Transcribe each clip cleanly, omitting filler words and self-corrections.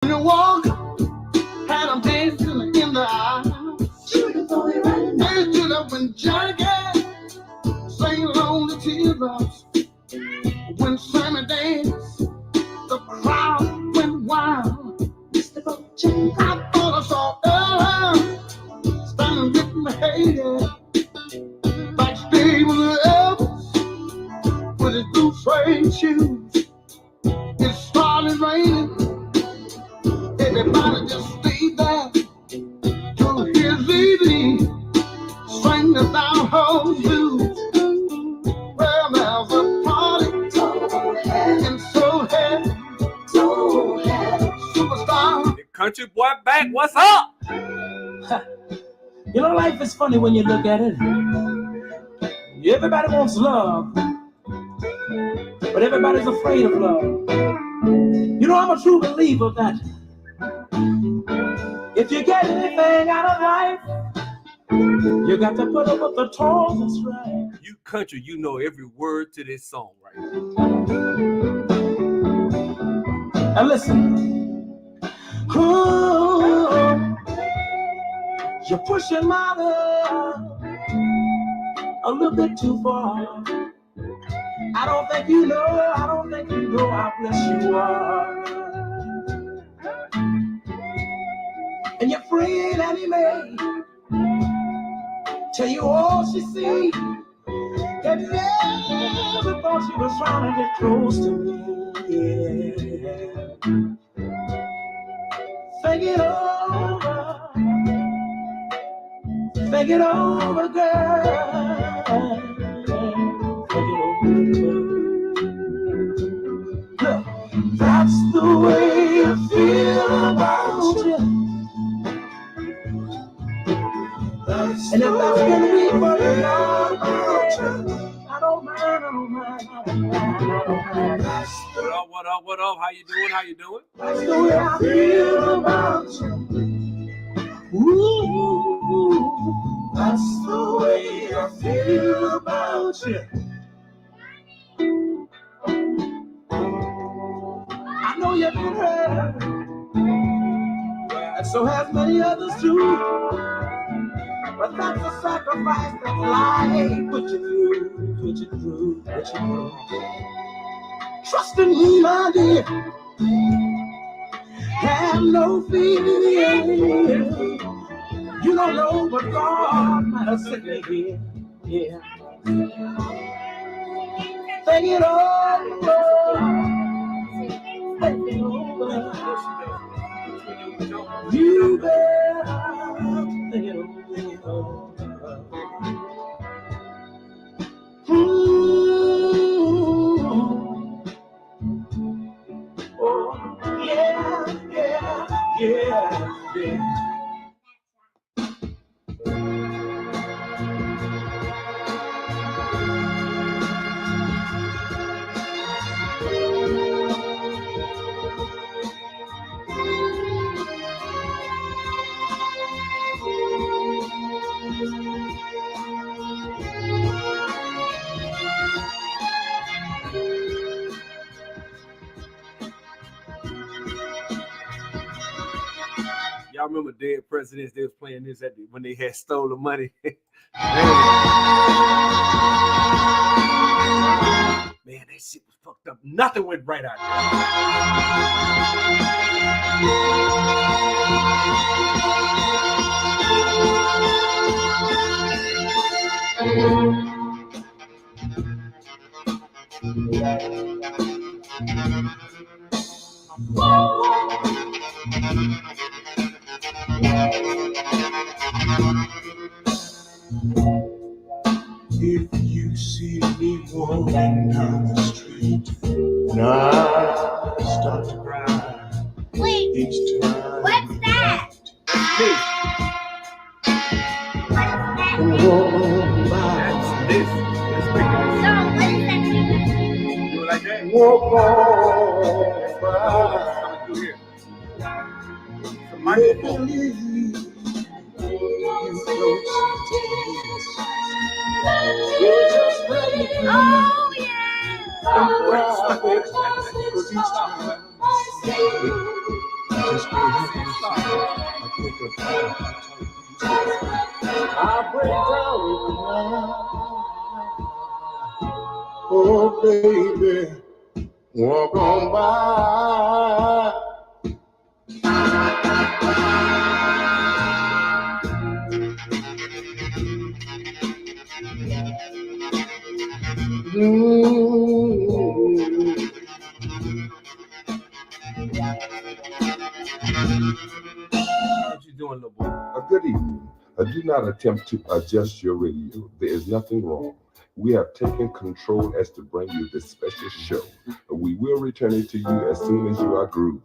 When you walk, had them dancing in the eye. They stood up when Jackie sang along the teardrops. When Sammy danced, the crowd went wild. I thought I saw Ella standing with my head. Backstage with Elvis with his blue suede shoes. It started raining. Everybody just stayed there to hear Lily sing the down home blues. Well, there's a party and so happy, superstar. The country boy back, what's up? You know, life is funny when you look at it. Everybody wants love, but everybody's afraid of love. You know, I'm a true believer that if you get anything out of life, you got to put up with the toils and strife. You country, you know every word to this song, right? Now listen. Ooh, you're pushing my love a little bit too far. I don't think you know how blessed you are. And your friend Annie Mae tell you all she see, and never thought she was trying to get close to me. Yeah. Think it over, girl. Look, that's the way I feel about you. And if that's gonna be for you, I don't mind. What up? How you doing? That's the way I feel about you. Ooh, that's the way I feel about you. I know you've been hurt, and so has many others too. But that's a sacrifice that life put you through. Trust in me, my dear. Have no fear. You don't know what God might have sent me here. Yeah. Think it over. You better think it over. Oh, yeah. Y'all remember Dead Presidents? They was playing this when they had stolen money. Man, that shit was fucked up. Nothing went right out If you see me walking down the street, and I start to cry. Wait, Each time. what's that? Walk by. That's this. So, what is that? Do it like that. Walk on by. Coming through here. The I microphone. believe you don't you just let me be. Oh, yeah. Don't cry, 'cause each time I say I break down now. Oh, baby, walk on by. What you doing, little boy? Good evening. Do not attempt to adjust your radio. There is nothing wrong. We have taken control as to bring you this special show. We will return it to you as soon as you are grooving.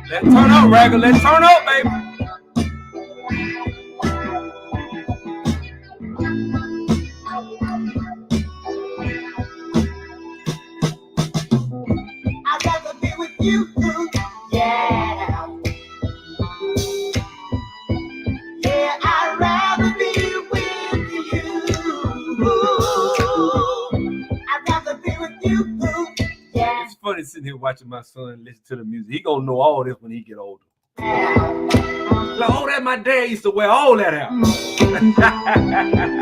Let's turn up, Ragga. Let's turn up, baby. I'd rather be with you, yeah. Yeah, I'd rather be with you. I'd rather be with you, yeah. It's funny sitting here watching my son listen to the music. He gonna know all this when he get older. Like, oh, that my dad used to wear all that out.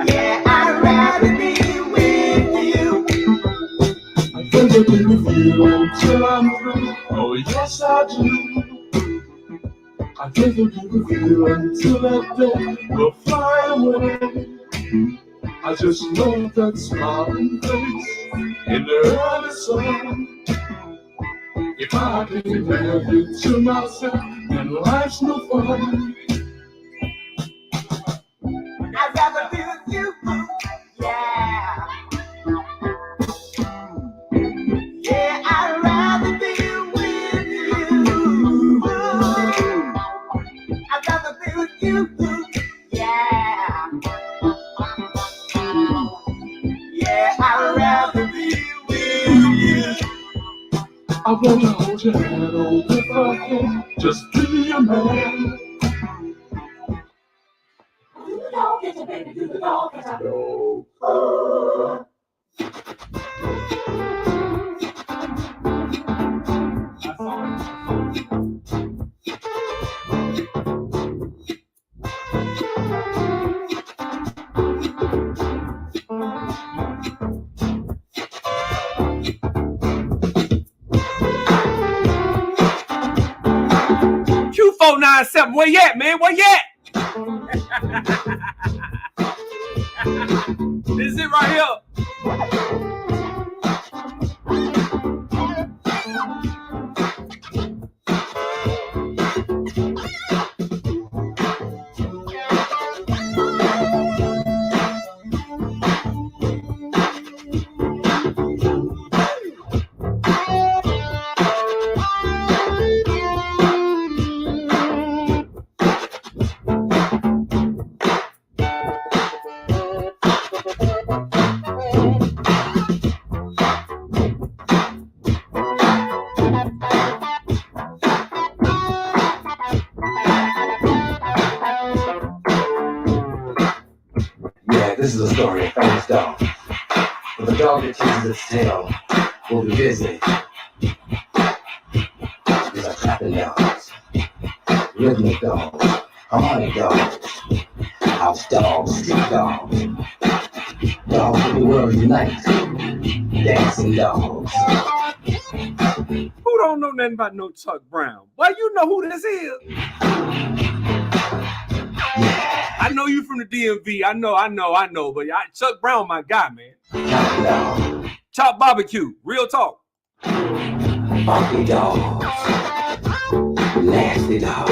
Yeah, I'd rather be with you. I'd rather be with you until I'm through. Oh, yes, I do. I'd rather be with you until that day will fly away. I just know that smiling face in the early sun. If I can't have you to myself, then life's no fun. I'd rather be with you, yeah. Yeah, I'd rather be with you. I'd rather be with you, yeah. Yeah, I'd rather be with you. I wanna hold your hand, oh, if I can, just be a man. Do the dog, get your baby, do the dog, get your dog. Q497, where you at, man? Where you at? This is it right here. This is a story of famous dog. With a dog that chases its tail, will be busy. These are clapping dogs, rhythmic dogs, harmonic dogs, house dogs, street dogs. Dogs of the world unite, dancing dogs. Who don't know nothing about no Chuck Brown? Well, you know who this is. I know you from the DMV. I know, but Chuck Brown, my guy, man. Chop barbecue, real talk. Funky dogs, nasty dogs.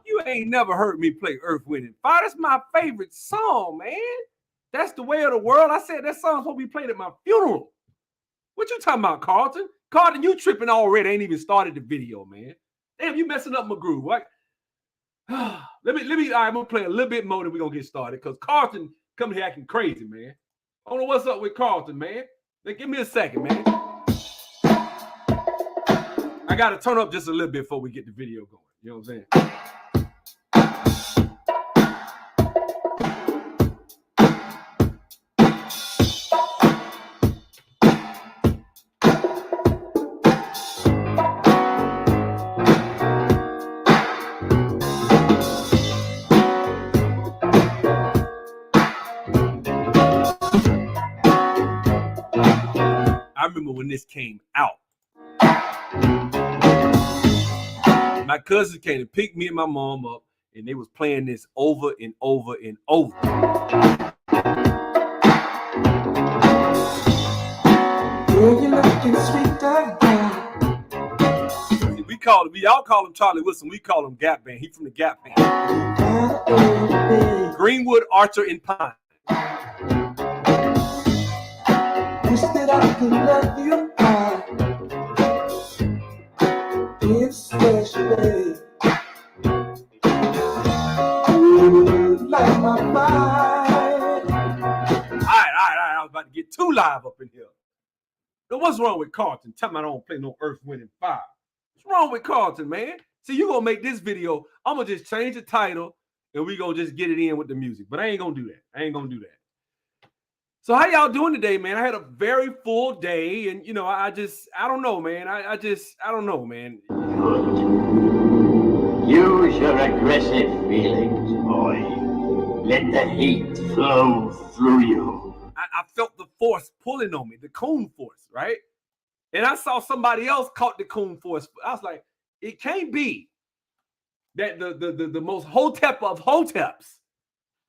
You ain't never heard me play Earth, Wind, and Fire. That's my favorite song, man. That's the way of the world. I said that song's supposed to be played at my funeral. What you talking about, Carlton? Carlton, you tripping already. Ain't even started the video, man. Damn, you messing up my groove. What? Let me. All right, I'm gonna play a little bit more, then we're gonna get started. Cause Carlton coming here acting crazy, man. I don't know what's up with Carlton, man. Now, give me a second, man. I got to turn up just a little bit before we get the video going. You know what I'm saying? I remember when this came out. My cousins came to pick me and my mom up, and they was playing this over and over and over. See, we all call him Charlie Wilson. We call him Gap Band. He from the Gap Band. Greenwood, Archer, and Pine. Wish that I could love you in special way. Like my mind. All right. I was about to get too live up in here. Now, what's wrong with Carlton? Tell me I don't play no Earth, Wind, and Fire. What's wrong with Carlton, man? See, you gonna make this video. I'm gonna just change the title and we gonna just get it in with the music. But I ain't gonna do that. So how y'all doing today, man? I had a very full day, and you know, I don't know, man. I don't know, man. Good. Use your aggressive feelings, boy. Let the heat flow through you. I felt the force pulling on me, the coon force, right? And I saw somebody else caught the coon force. I was like, it can't be that the most hotep of hoteps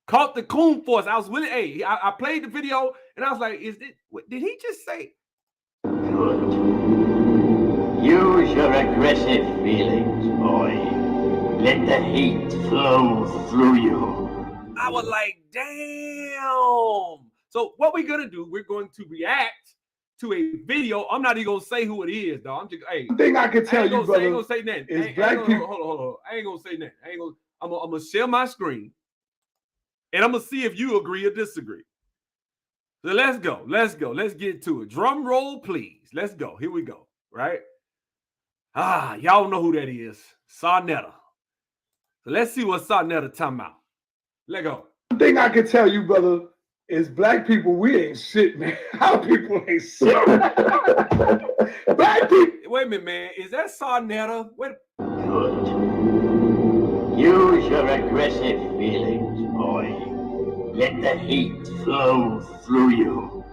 caught the coon force. I was with it. Hey, I played the video and I was like, did he just say? Good. Use your aggressive feelings, boy. Let the heat flow through you. I was like, damn. So what we're gonna do, we're going to react to a video. I'm not even gonna say who it is, dog. I'm just, hey. One thing I can tell you, brother, I ain't gonna say nothing. is black people. Hold on. I ain't gonna say nothing. I'm gonna share my screen, and I'm gonna see if you agree or disagree. So let's go. Let's get to it. Drum roll, please. Let's go. Here we go. Right? Y'all know who that is. Sarnetta. So let's see what Sarnetta talking about. Let go. One thing I can tell you, brother, is black people, we ain't shit, man. Our people ain't shit. Black people. Wait a minute, man. Is that Sarnetta? Wait. Good. Use your aggressive feelings, boy. Let the heat flow through you.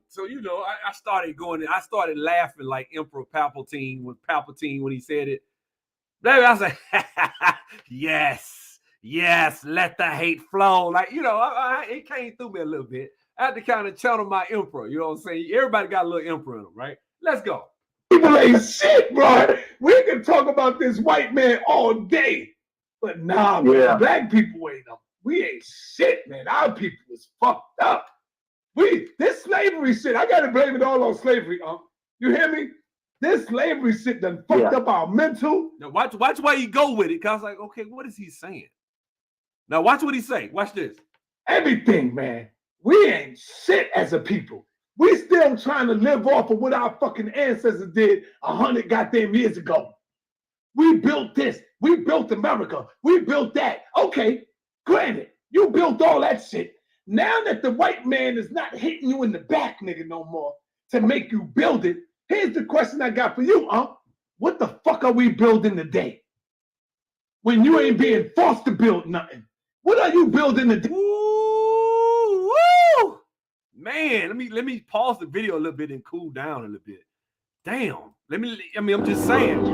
So, you know, I started laughing like Emperor Palpatine when he said it. I was like, yes, let the hate flow. Like, you know, it came through me a little bit. I had to kind of channel my emperor. You know what I'm saying? Everybody got a little emperor in them, right? Let's go. People ain't shit, bro. We can talk about this white man all day. But nah, man, black people ain't them. We ain't shit, man. Our people is fucked up. This slavery shit, I gotta blame it all on slavery, You hear me? This slavery shit done fucked up our mental. Now watch why you go with it. Cause I was like, okay, what is he saying? Now watch what he say. Watch this. Everything, man. We ain't shit as a people. We still trying to live off of what our fucking ancestors did 100 goddamn years ago. We built this. We built America. We built that. Okay, granted, you built all that shit. Now that the white man is not hitting you in the back, nigga, no more to make you build it, here's the question I got for you, What the fuck are we building today? When you ain't being forced to build nothing. What are you building today? Woo! Man, let me pause the video a little bit and cool down a little bit. Damn. I'm just saying.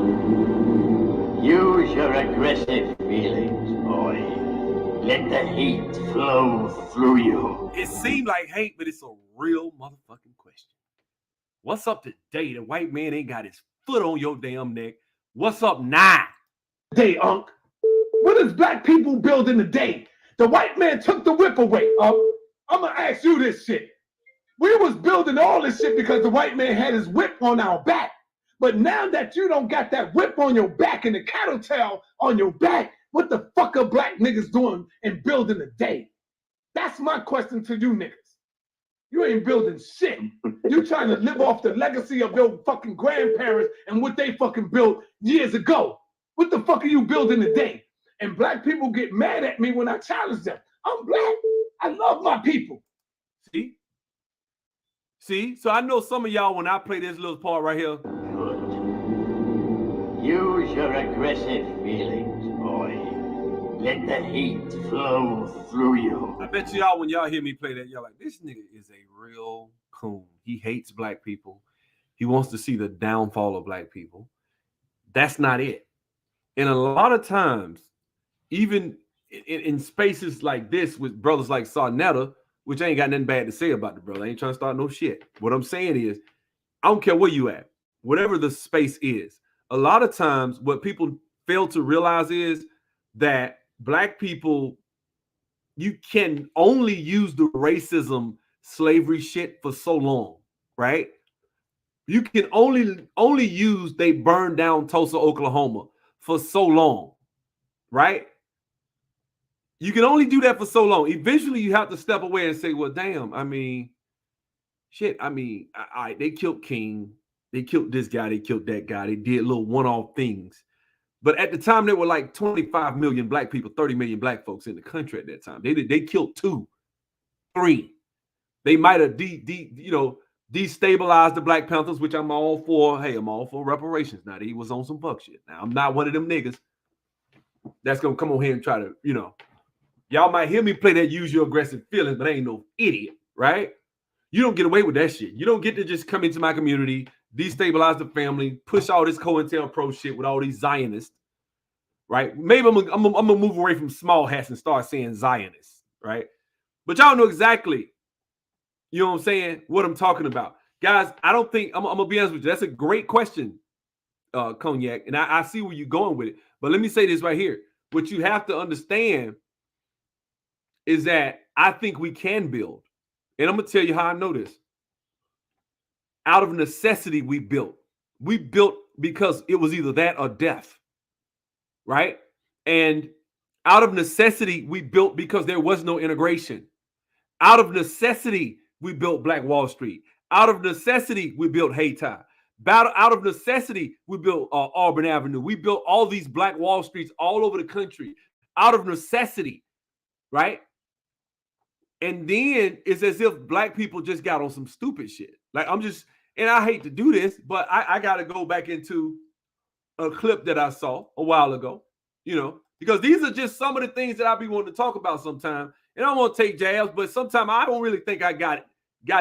Use your aggressive feelings, boy. Let the heat flow through you. It seemed like hate, but it's a real motherfucking question. What's up today? The white man ain't got his foot on your damn neck. What's up now? Today, Unc. What is black people building today? The white man took the whip away, I'm gonna ask you this shit. We was building all this shit because the white man had his whip on our back. But now that you don't got that whip on your back and the cattle tail on your back, what the fuck are black niggas doing and building today? That's my question to you niggas. You ain't building shit. You trying to live off the legacy of your fucking grandparents and what they fucking built years ago. What the fuck are you building today? And black people get mad at me when I challenge them. I'm black. I love my people. See? So I know some of y'all, when I play this little part right here. Good. Use your aggressive feelings, boy. Let the heat flow through you. I bet y'all, when y'all hear me play that, y'all like, this nigga is a real coon. He hates black people. He wants to see the downfall of black people. That's not it. And a lot of times, even in spaces like this with brothers like Sarnetta, which I ain't got nothing bad to say about the brother. I ain't trying to start no shit. What I'm saying is, I don't care where you at, whatever the space is. A lot of times what people fail to realize is that black people, you can only use the racism, slavery shit for so long, right? You can only use they burned down Tulsa, Oklahoma for so long, right? You can only do that for so long. Eventually, you have to step away and say, well, damn, I mean, shit, I mean, they killed King. They killed this guy. They killed that guy. They did little one-off things. But at the time, there were like 25 million black people, 30 million black folks in the country at that time. They killed 2, 3. They might have destabilized the Black Panthers, which I'm all for. Hey, I'm all for reparations. Now, they was on some fuck shit. Now, I'm not one of them niggas that's going to come on here and try to, y'all might hear me play that use your aggressive feelings, but I ain't no idiot, right? You don't get away with that shit. You don't get to just come into my community, destabilize the family, push all this COINTELPRO shit with all these Zionists, right? Maybe I'm gonna move away from small hats and start saying Zionists, right? But y'all know exactly, you know what I'm saying, what I'm talking about. Guys, I don't think, I'm gonna be honest with you, that's a great question, Cognac, and I see where you're going with it. But let me say this right here. What you have to understand is that I think we can build. And I'm going to tell you how I know this. Out of necessity, we built. We built because it was either that or death, right? And out of necessity, we built because there was no integration. Out of necessity, we built Black Wall Street. Out of necessity, we built Hayti. Out of necessity, we built Auburn Avenue. We built all these Black Wall Streets all over the country. Out of necessity, right? And then it's as if black people just got on some stupid shit. Like and I hate to do this, but I got to go back into a clip that I saw a while ago, because these are just some of the things that I be wanting to talk about sometime. And I don't want to take jabs, but sometimes I don't really think I got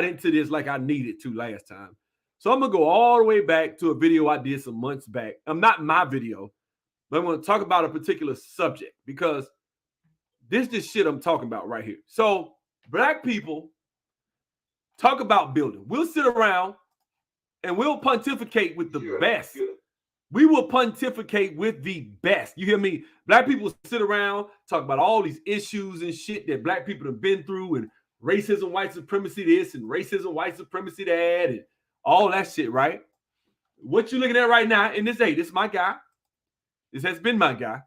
into this like I needed to last time. So I'm going to go all the way back to a video I did some months back. Not my video, but I'm going to talk about a particular subject because this is shit I'm talking about right here. So black people talk about building. We'll sit around and we'll pontificate with the best. We will pontificate with the best. You hear me? Black people sit around, talk about all these issues and shit that black people have been through, and racism, white supremacy this, and racism, white supremacy that, and all that shit, right? What you looking at right now, and this is my guy. This has been my guy.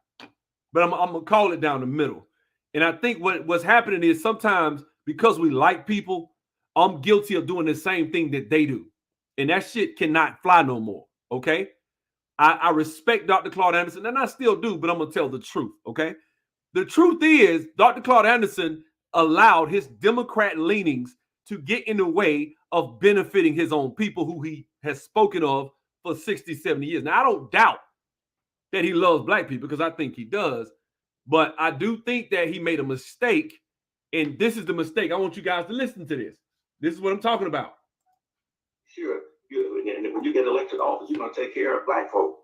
But I'm going to call it down the middle. And I think what's happening is sometimes because we like people, I'm guilty of doing the same thing that they do. And that shit cannot fly no more, okay? I respect Dr. Claude Anderson, and I still do, but I'm going to tell the truth, okay? The truth is Dr. Claude Anderson allowed his Democrat leanings to get in the way of benefiting his own people who he has spoken of for 60, 70 years. Now, I don't doubt that he loves black people because I think he does, but I do think that he made a mistake, and this is the mistake. I want you guys to listen to this. This is what I'm talking about. Sure. And when you get elected office, you're going to take care of black folk.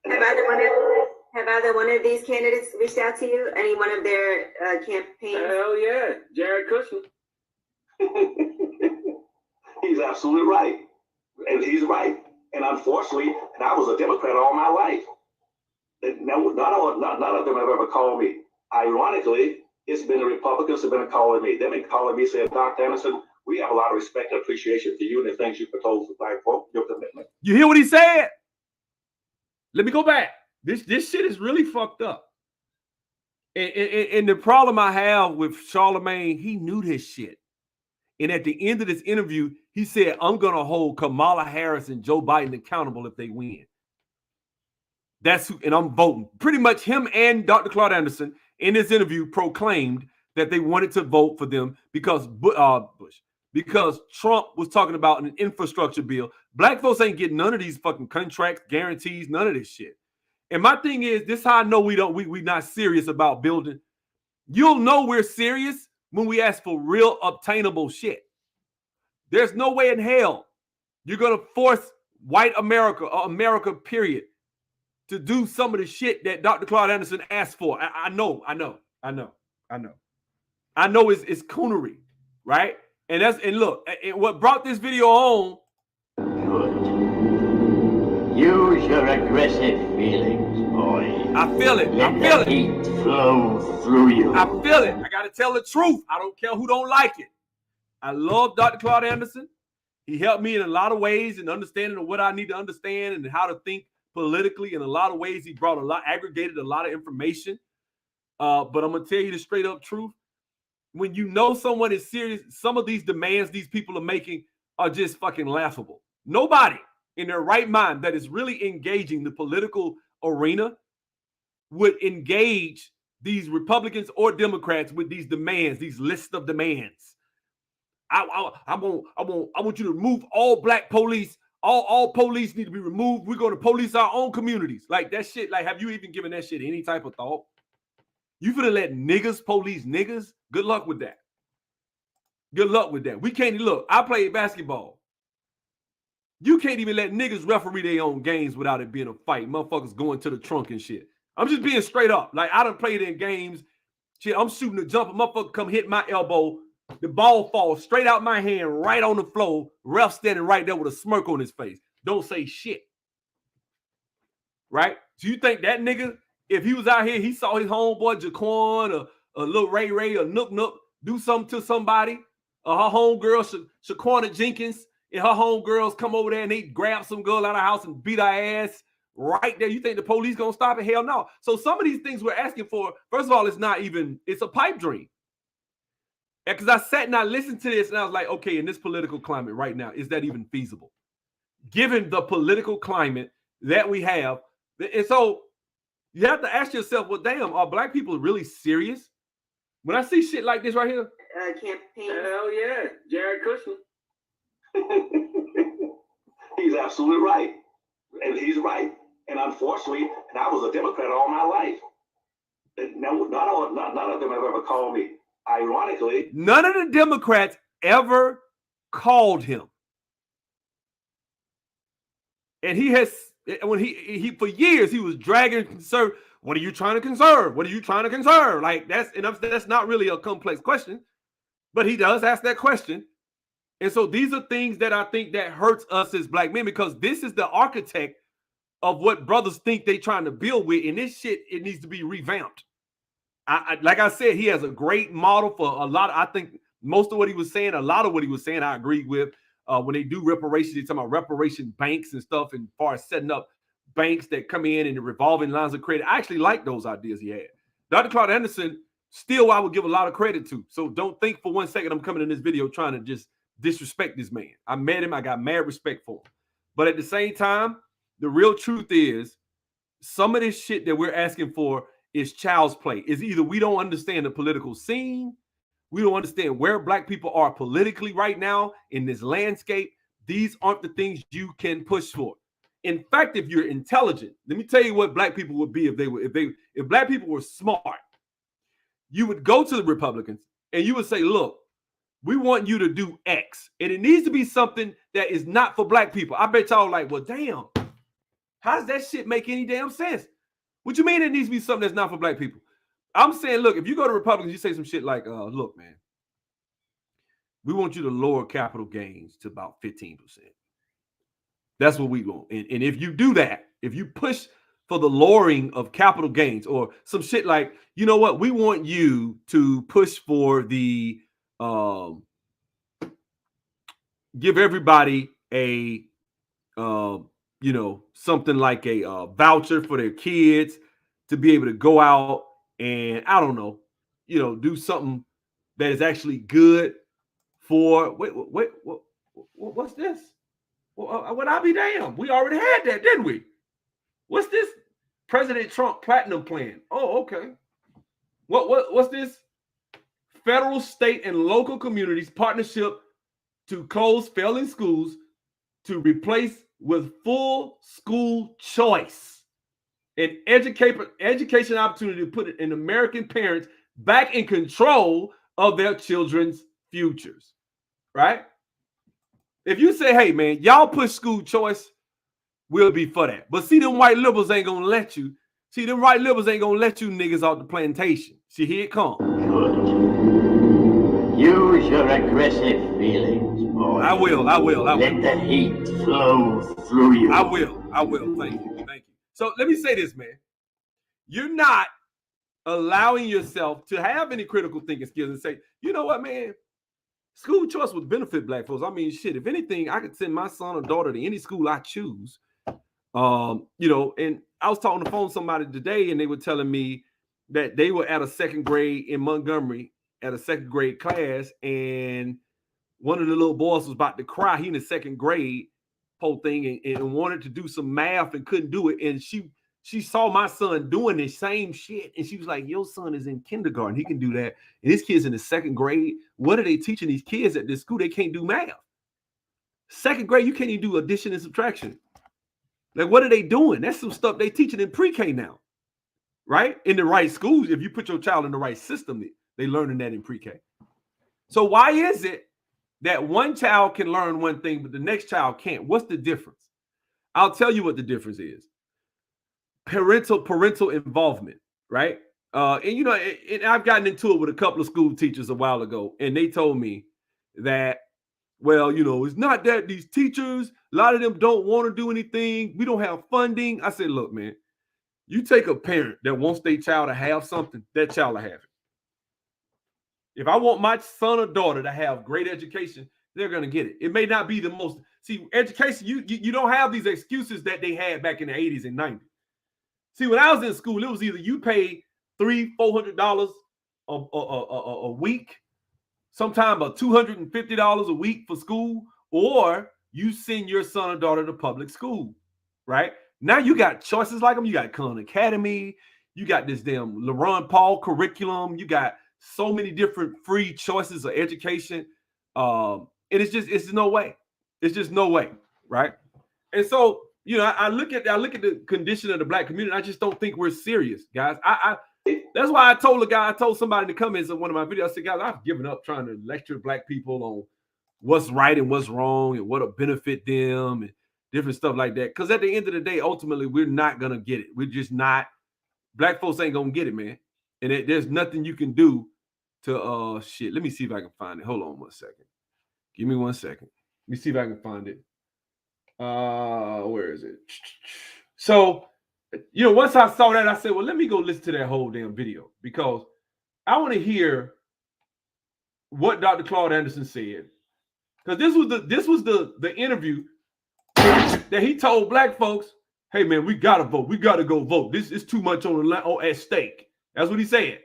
Have either one of these candidates reached out to you? Any one of their campaigns? Hell yeah, Jared Kushner. He's absolutely right, and he's right. And unfortunately, and I was a Democrat all my life. None of them have ever called me. Ironically, it's been the Republicans who have been calling me. They've been calling me saying, Dr. Anderson, we have a lot of respect and appreciation for you and the things you propose for black folk, your commitment. You hear what he said? Let me go back. This shit is really fucked up. And the problem I have with Charlemagne, he knew this shit. And at the end of this interview, he said, I'm going to hold Kamala Harris and Joe Biden accountable if they win. That's who, and I'm voting. Pretty much him and Dr. Claude Anderson in this interview proclaimed that they wanted to vote for them because Trump was talking about an infrastructure bill. Black folks ain't getting none of these fucking contracts, guarantees, none of this shit. And my thing is, this is how I know we not serious about building. You'll know we're serious when we ask for real obtainable shit. There's no way in hell you're going to force white America, or America, period, to do some of the shit that Dr. Claude Anderson asked for. I know it's coonery, right? And look, what brought this video on. Good. Use your aggressive feelings, boy. I feel it. Let the heat flow through you. I feel it. I gotta tell the truth. I don't care who don't like it. I love Dr. Claude Anderson. He helped me in a lot of ways in understanding of what I need to understand and how to think politically. In a lot of ways, he brought aggregated a lot of information. But I'm gonna tell you the straight up truth. When you know someone is serious, some of these demands these people are making are just fucking laughable. Nobody in their right mind that is really engaging the political arena would engage these Republicans or Democrats with these demands, these lists of demands. I want you to remove all black police. All police need to be removed. We're going to police our own communities. Like that shit. Like, have you even given that shit any type of thought? You finna let niggas police niggas? Good luck with that. Good luck with that. We can't look. I played basketball. You can't even let niggas referee their own games without it being a fight. Motherfuckers going to the trunk and shit. I'm just being straight up. Like, I done played in games. Shit, I'm shooting a jumper. Motherfucker come hit my elbow. The ball falls straight out my hand, right on the floor. Ref standing right there with a smirk on his face. Don't say shit. Right? So you think that nigga, if he was out here, he saw his homeboy Jaquan or a little Ray or Nook do something to somebody, or her homegirl Shaquana Jenkins and her homegirls come over there and they grab some girl out of the house and beat her ass right there. You think the police gonna stop it? Hell no. So some of these things we're asking for, first of all, it's a pipe dream. Because I sat and I listened to this and I was like, okay, in this political climate right now, is that even feasible? Given the political climate that we have. And so you have to ask yourself, well, damn, are black people really serious? When I see shit like this right here. Campaign. Hell yeah, Jared Kushner. He's absolutely right. And he's right. And unfortunately, and I was a Democrat all my life. And none of them have ever called me. Ironically, none of the Democrats ever called him. And he has, when he for years, he was dragging conservative. What are you trying to conserve? What are you trying to conserve? Like that's not really a complex question, but he does ask that question. And so these are things that I think that hurts us as black men, because this is the architect of what brothers think they trying to build with. And this shit, it needs to be revamped. Like I said, he has a great model for a lot. I think most of what he was saying, a lot of what he was saying, I agree with. When they do reparations, they talk about reparation banks and stuff, and as far as setting up banks that come in and the revolving lines of credit. I actually like those ideas he had. Dr. Claude Anderson, still I would give a lot of credit to. So don't think for 1 second I'm coming in this video trying to just disrespect this man. I met him. I got mad respect for him. But at the same time, the real truth is some of this shit that we're asking for is child's play. Is either we don't understand the political scene, we don't understand where black people are politically right now in this landscape. These aren't the things you can push for. In fact, if you're intelligent, let me tell you what black people would be if black people were smart. You would go to the Republicans and you would say, look, we want you to do X, and it needs to be something that is not for black people. I bet y'all like, well, damn, how does that shit make any damn sense? What you mean it needs to be something that's not for black people? I'm saying, look, if you go to Republicans, you say some shit like, look, man, we want you to lower capital gains to about 15%. That's what we want. And if you do that, if you push for the lowering of capital gains or some shit like, you know what, we want you to push for the, give everybody a, something like a voucher for their kids to be able to go out and I don't know, do something that is actually good for what's this? Well, I'll be damned. We already had that, didn't we? What's this? President Trump Platinum Plan. Oh, okay. What's this? Federal, state, and local communities partnership to close failing schools to replace with full school choice and education opportunity to put an American parents back in control of their children's futures, right? If you say, hey, man, y'all push school choice, we'll be for that. But see, them white liberals ain't going to let you. See, them white liberals ain't going to let you niggas off the plantation. See, here it comes. Good. Use your aggressive feelings, boy. I will. Let the heat flow through you. I will. Thank you. So let me say this, man. You're not allowing yourself to have any critical thinking skills and say, you know what, man? School choice would benefit black folks. I mean, shit, if anything, I could send my son or daughter to any school I choose. And I was talking on the phone to somebody today, and they were telling me that they were at a second grade in Montgomery at a second grade class, and one of the little boys was about to cry. He in the second grade, whole thing, and wanted to do some math and couldn't do it. And she saw my son doing the same shit, and she was like, your son is in kindergarten. He can do that. And his kid's in the second grade. What are they teaching these kids at this school? They can't do math. Second grade, you can't even do addition and subtraction. Like, what are they doing? That's some stuff they teaching in pre-K now, right? In the right schools, if you put your child in the right system, they learning that in pre-K. So why is it that one child can learn one thing, but the next child can't? What's the difference? I'll tell you what the difference is. Parental involvement, right? And I've gotten into it with a couple of school teachers a while ago, and they told me that, well, it's not that these teachers, a lot of them don't want to do anything. We don't have funding. I said, look, man, you take a parent that wants their child to have something, that child will have it. If I want my son or daughter to have great education, they're going to get it. It may not be the most, see, education, you don't have these excuses that they had back in the 80s and 90s. See, when I was in school, it was either you pay $300-400 a week, sometimes $250 a week for school, or you send your son or daughter to public school, right? Now you got choices like them. You got Khan Academy. You got this damn LaRon Paul curriculum. You got so many different free choices of education. And it's no way. It's just no way, right? And so, I look at the condition of the black community. I just don't think we're serious, guys. That's why I told somebody in the comments of one of my videos, I said, guys, I've given up trying to lecture black people on what's right and what's wrong and what'll benefit them and different stuff like that. Because at the end of the day, ultimately, we're not gonna get it. We're just not. Black folks ain't gonna get it, man. And there's nothing you can do to shit. Let me see if I can find it. Hold on 1 second. Give me 1 second. Let me see if I can find it. Where is it? So, once I saw that, I said, well, let me go listen to that whole damn video, because I want to hear what Dr. Claude Anderson said. Because this was the interview that he told black folks, hey man, we gotta vote. We gotta go vote. This is too much on at stake. That's what he said.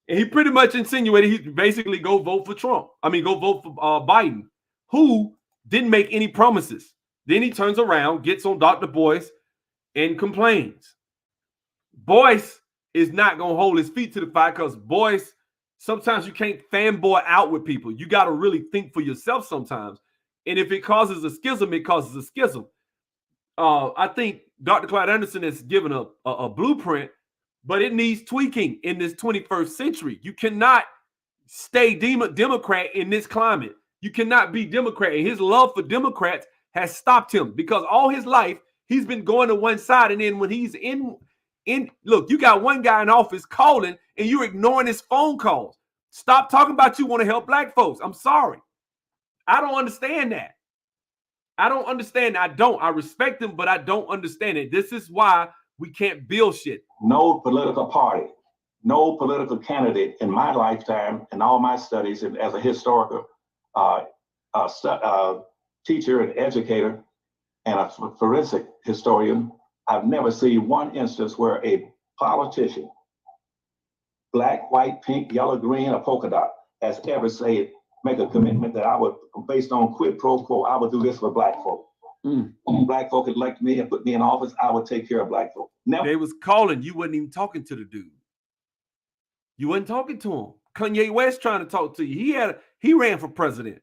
And he pretty much insinuated he basically go vote for Trump. Go vote for Biden, who didn't make any promises. Then he turns around, gets on Dr. Boyce, and complains. Boyce is not going to hold his feet to the fire, because Boyce, sometimes you can't fanboy out with people. You got to really think for yourself sometimes. And if it causes a schism, it causes a schism. I think Dr. Claude Anderson has given a blueprint, but it needs tweaking in this 21st century. You cannot stay Democrat in this climate. You cannot be Democrat. And his love for Democrats has stopped him, because all his life he's been going to one side, and then when he's in look, you got one guy in office calling and you're ignoring his phone calls. Stop talking about you want to help black folks. I'm sorry. I don't understand that. I respect him, but I don't understand it. This is why we can't build shit. No political party, no political candidate in my lifetime and all my studies, and as a historical teacher and educator and a forensic historian, I've never seen one instance where a politician black, white, pink, yellow, green, or polka dot, has ever said, make a commitment that I would, based on quid pro quo, I would do this for black folk. Black folk elect me and put me in office, I would take care of black folk. Never. They was calling. You wasn't even talking to the dude. You wasn't talking to him. Kanye West trying to talk to you. He ran for president.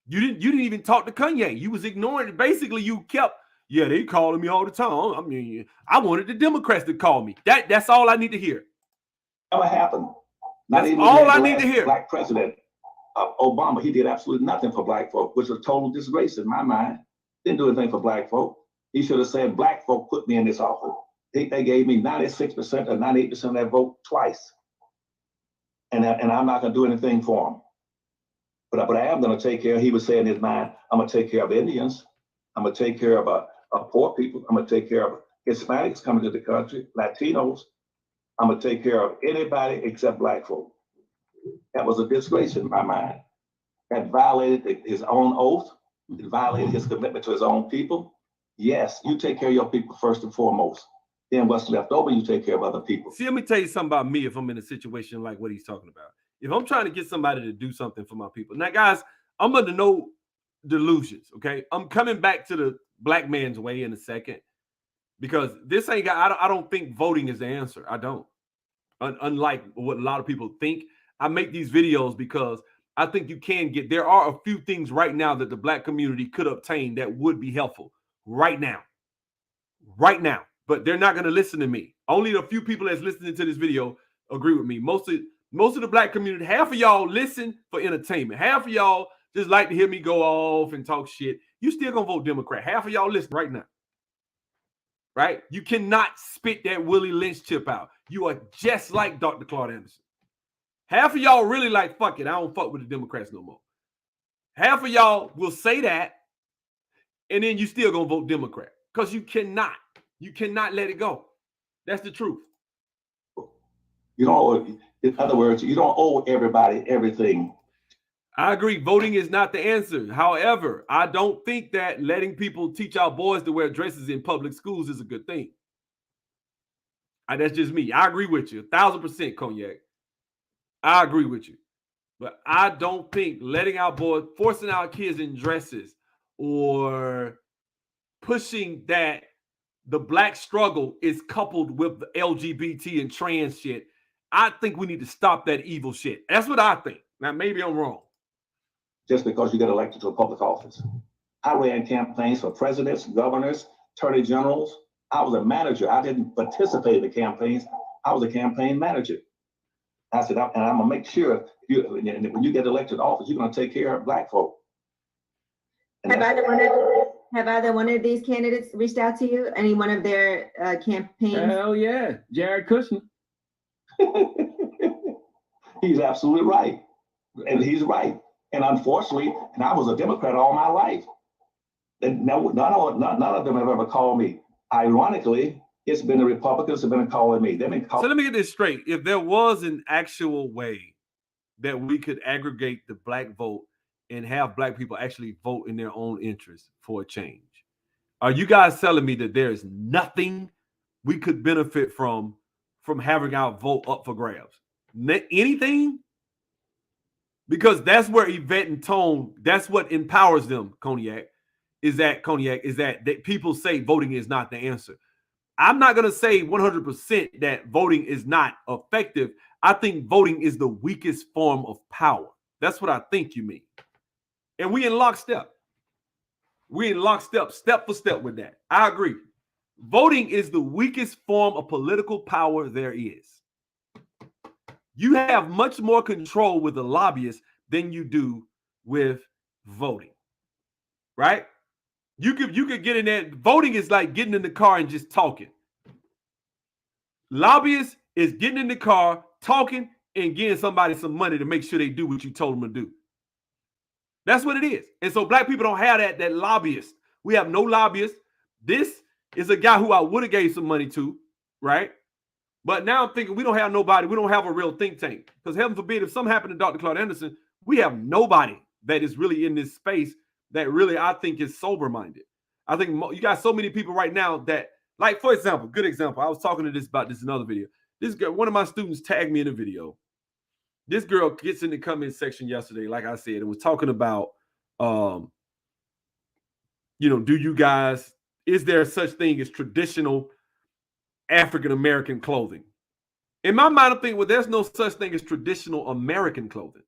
You didn't even talk to Kanye. You was ignoring it. Basically, you kept, they calling me all the time. I mean, I wanted the Democrats to call me. That's all I need to hear. Never happened. Not That's even all I need to hear. Black president, Obama, he did absolutely nothing for black folk, which was a total disgrace in my mind. Didn't do anything for black folk. He should have said, black folk put me in this office. They gave me 96% or 98% of that vote twice. And I'm not going to do anything for them. But I am going to take care, he was saying in his mind, I'm going to take care of Indians. I'm going to take care of poor people. I'm going to take care of Hispanics coming to the country, Latinos. I'm going to take care of anybody except black folk. That was a disgrace in my mind. That violated his own oath. It violated his commitment to his own people. Yes, you take care of your people first and foremost. Then what's left over, you take care of other people. See, let me tell you something about me if I'm in a situation like what he's talking about. If I'm trying to get somebody to do something for my people. Now, guys, I'm under no delusions, okay? I'm coming back to the black man's way in a second because this ain't got, I don't think voting is the answer. I don't. Unlike what a lot of people think, I make these videos because I think you can get, there are a few things right now that the black community could obtain that would be helpful right now. Right now. But they're not going to listen to me. Only a few people that's listening to this video agree with me. Most of the black community, half of y'all listen for entertainment. Half of y'all just like to hear me go off and talk shit. You still going to vote Democrat. Half of y'all listen right now. Right? You cannot spit that Willie Lynch chip out. You are just like Dr. Claude Anderson. Half of y'all really like, fuck it, I don't fuck with the Democrats no more. Half of y'all will say that, and then you still going to vote Democrat. Because you cannot. You cannot let it go. That's the truth. You don't, in other words, you don't owe everybody everything. I agree. Voting is not the answer. However, I don't think that letting people teach our boys to wear dresses in public schools is a good thing. That's just me. I agree with you. 1,000%, Cognac. I agree with you. But I don't think letting our boys, forcing our kids in dresses or pushing that the black struggle is coupled with the LGBT and trans shit. I think we need to stop that evil shit. That's what I think. Now, maybe I'm wrong. Just because you get elected to a public office. I ran campaigns for presidents, governors, attorney generals. I was a manager. I didn't participate in the campaigns. I was a campaign manager. I said, and I'm going to make sure when you get elected to office, you're going to take care of black folk. Have either one of these candidates reached out to you? Any one of their campaigns? Hell yeah, Jared Kushner. He's absolutely right. And he's right. And unfortunately, and I was a Democrat all my life. And none of them have ever called me. Ironically, it's been the Republicans have been calling me. They've been calling. So let me get this straight. If there was an actual way that we could aggregate the black vote and have black people actually vote in their own interest for a change, are you guys telling me that there is nothing we could benefit from having our vote up for grabs? Anything? Because that's where Yvette and Tone, that's what empowers them, Cognac, is that people say voting is not the answer. I'm not going to say 100% that voting is not effective. I think voting is the weakest form of power. That's what I think you mean. And we in lockstep. We in lockstep, step for step with that. I agree. Voting is the weakest form of political power there is. You have much more control with the lobbyists than you do with voting, right? You could get in there. Voting is like getting in the car and just talking. Lobbyists is getting in the car, talking, and giving somebody some money to make sure they do what you told them to do. That's what it is. And so black people don't have that lobbyist. We have no lobbyists. This is a guy who I would have gave some money to, right? But now I'm thinking we don't have nobody. We don't have a real think tank. Because heaven forbid, if something happened to Dr. Claude Anderson, we have nobody that is really in this space that really, I think, is sober-minded. I think you got so many people right now that, like, for example, good example. I was talking about this in another video. This girl, one of my students tagged me in a video. This girl gets in the comment section yesterday, like I said, and was talking about, do you guys, is there such thing as traditional African-American clothing? In my mind, I'm thinking, well, there's no such thing as traditional American clothing.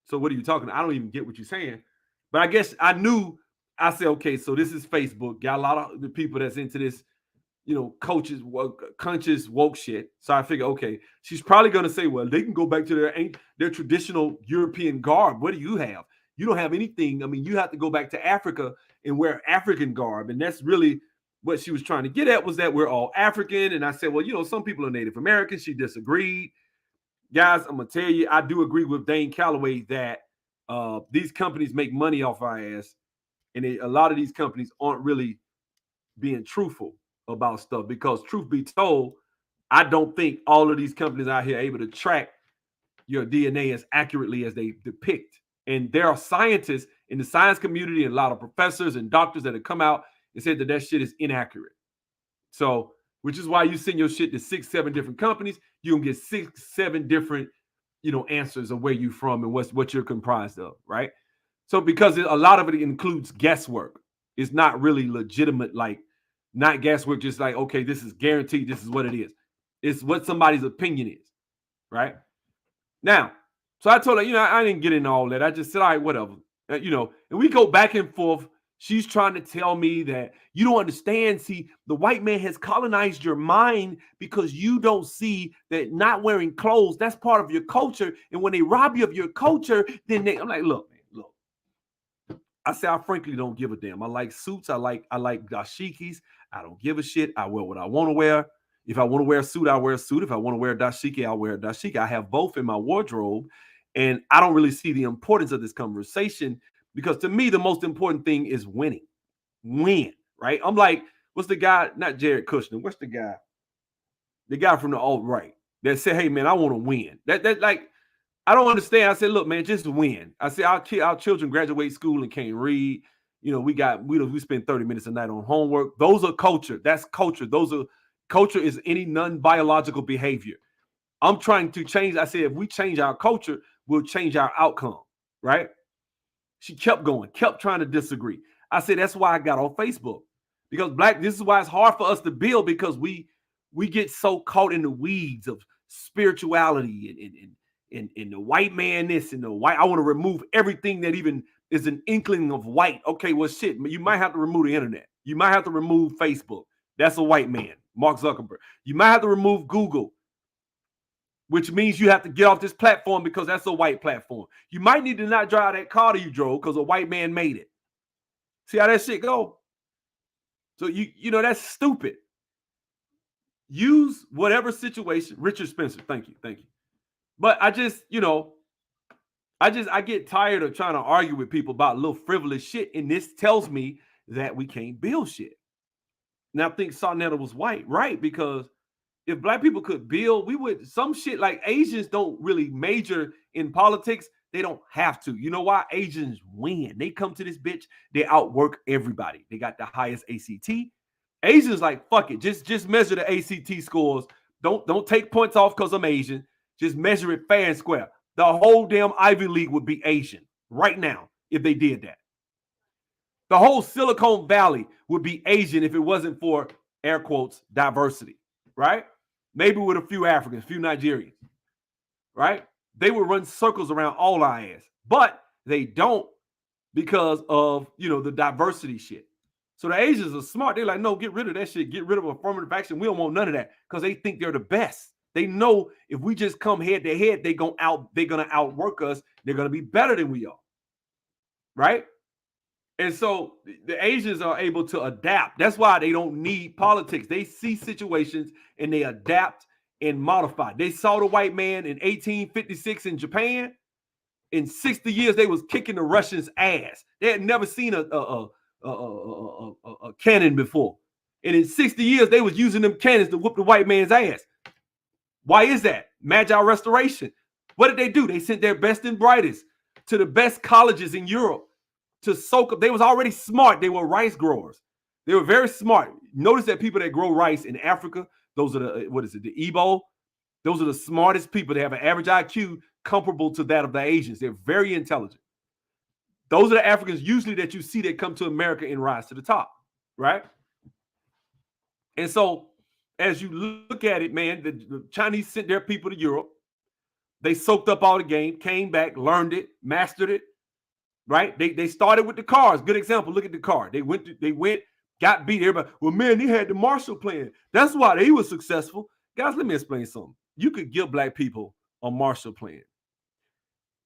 So what are you talking about? I don't even get what you're saying. But I guess I said, okay, so this is Facebook. Got a lot of the people that's into this, coaches, conscious woke shit. So I figure, okay, she's probably going to say, well, they can go back to their traditional European garb. What do you have? You don't have anything. I mean, you have to go back to Africa and wear African garb. And that's really what she was trying to get at, was that we're all African. And I said, well, some people are Native American. She disagreed. Guys, I'm going to tell you, I do agree with Dane Calloway that these companies make money off our ass. And a lot of these companies aren't really being truthful about stuff, because truth be told, I don't think all of these companies out here are able to track your DNA as accurately as they depict. And there are scientists in the science community and a lot of professors and doctors that have come out and said that shit is inaccurate. So, which is why you send your shit to 6-7 different companies, you're gonna get 6-7 different, answers of where you're from and what you're comprised of, right? So because a lot of it includes guesswork. It's not really legitimate, like not guesswork, just like, okay, this is guaranteed, this is what it is. It's what somebody's opinion is, right? Now, so I told her, I didn't get into all that. I just said, all right, whatever. And we go back and forth. She's trying to tell me that you don't understand. See, the white man has colonized your mind because you don't see that not wearing clothes, that's part of your culture. And when they rob you of your culture, then I'm like, look, man, look. I say, I frankly don't give a damn. I like suits. I like dashikis. I don't give a shit. I wear what I want to wear. If I want to wear a suit, I'll wear a suit. If I want to wear a dashiki, I'll wear a dashiki. I have both in my wardrobe. And I don't really see the importance of this conversation, because to me, the most important thing is winning. Win, right? I'm like, what's the guy? Not Jared Kushner. What's the guy? The guy from the alt-right that said, hey, man, I want to win. That like, I don't understand. I said, look, man, just win. I said, our children graduate school and can't read. We spend 30 minutes a night on homework. Those are culture. That's culture. Culture is any non-biological behavior. I'm trying to change. I said, if we change our culture, we'll change our outcome, right? She kept going, kept trying to disagree. I said, that's why I got on Facebook, because this is why it's hard for us to build, because we get so caught in the weeds of spirituality and the white man this and the white. I want to remove everything that even is an inkling of white. Okay, well, shit, you might have to remove the internet. You might have to remove Facebook. That's a white man, Mark Zuckerberg. You might have to remove Google, which means you have to get off this platform because that's a white platform. You might need to not drive that car that you drove because a white man made it. See how that shit go? So that's stupid. Use whatever situation. Richard Spencer, thank you. But I just, I get tired of trying to argue with people about little frivolous shit, and this tells me that we can't build shit. Now I think Sarnetta was right, because if black people could build, we would. Some shit like Asians don't really major in politics. They don't have to. You know why? Asians win. They come to this bitch. They outwork everybody. They got the highest ACT. Asians like, fuck it. Just measure the ACT scores. Don't take points off because I'm Asian. Just measure it fair and square. The whole damn Ivy League would be Asian right now if they did that. The whole Silicon Valley would be Asian if it wasn't for, air quotes, diversity, right? Maybe with a few Africans, a few Nigerians, right? They would run circles around all our ass, but they don't because of, the diversity shit. So the Asians are smart. They're like, no, get rid of that shit. Get rid of affirmative action. We don't want none of that, because they think they're the best. They know if we just come head to head, they're gonna outwork us. They're gonna be better than we are, right? And so the Asians are able to adapt. That's why they don't need politics. They see situations and they adapt and modify. They saw the white man in 1856 in Japan. In 60 years, they was kicking the Russians' ass. They had never seen a cannon before. And in 60 years, they was using them cannons to whoop the white man's ass. Why is that? Magi Restoration. What did they do? They sent their best and brightest to the best colleges in Europe to soak up. They was already smart. They were rice growers. They were very smart. Notice that people that grow rice in Africa, those are the Igbo, Those are the smartest people. They have an average IQ comparable to that of the Asians. They're very intelligent. Those are the Africans usually that you see that come to America and rise to the top, right? And so as you look at it, man, the Chinese sent their people to Europe. They soaked up all the game, came back, learned it, mastered it, right? They started with the cars. Good example. Look at the car. They went, got beat. Everybody, well, man, they had the Marshall Plan. That's why they were successful. Guys, let me explain something. You could give black people a Marshall Plan.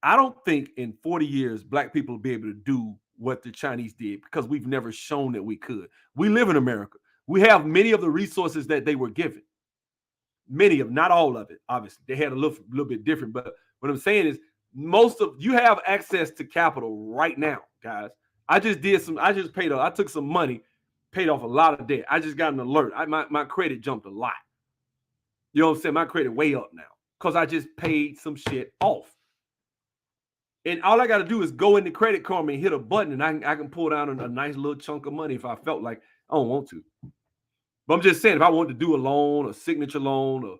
I don't think in 40 years, black people will be able to do what the Chinese did because we've never shown that we could. We live in America. We have many of the resources that they were given. Many of, not all of it, obviously. They had a little bit different. But what I'm saying is most of you have access to capital right now, guys. I took some money, paid off a lot of debt. I just got an alert. My credit jumped a lot. You know what I'm saying? My credit way up now because I just paid some shit off. And all I got to do is go into Credit Karma and hit a button, and I can pull down a nice little chunk of money if I felt like. I don't want to. But I'm just saying, if I wanted to do a loan, a signature loan, or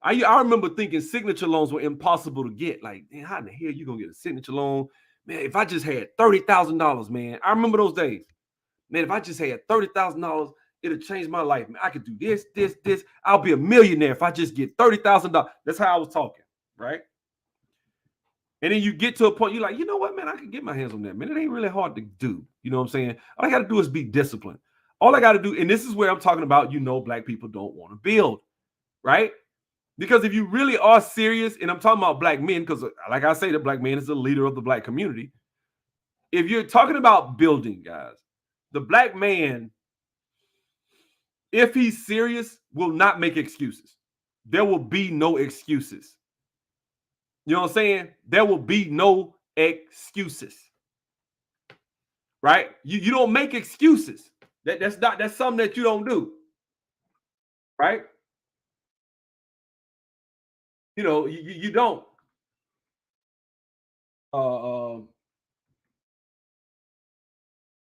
I remember thinking signature loans were impossible to get. Like, man, how in the hell you gonna get a signature loan? Man, if I just had $30,000, man, I remember those days. Man, if I just had $30,000, it'll change my life. Man, I could do this. I'll be a millionaire if I just get $30,000. That's how I was talking, right? And then you get to a point, you're like, you know what, man, I can get my hands on that, man. It ain't really hard to do. You know what I'm saying? All I got to do is be disciplined. All I got to do, and this is where I'm talking about, black people don't want to build, right? Because if you really are serious, and I'm talking about black men, because like I say, the black man is the leader of the black community. If you're talking about building, guys, the black man, if he's serious, will not make excuses. There will be no excuses. You know what I'm saying? There will be no excuses. Right? You don't make excuses. That's something that you don't do. Right? You don't. Oh,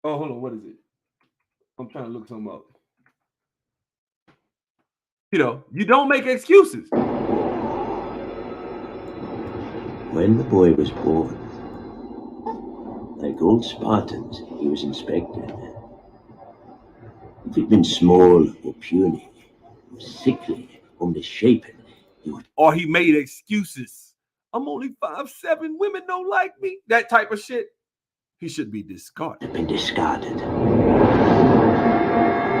hold on. What is it? I'm trying to look something up. You don't make excuses. When the boy was born, like old Spartans, he was inspected. If he'd been small or puny, or sickly or misshapen, or he made excuses. I'm only 5'7", women don't like me. That type of shit. He should be discarded. Been discarded.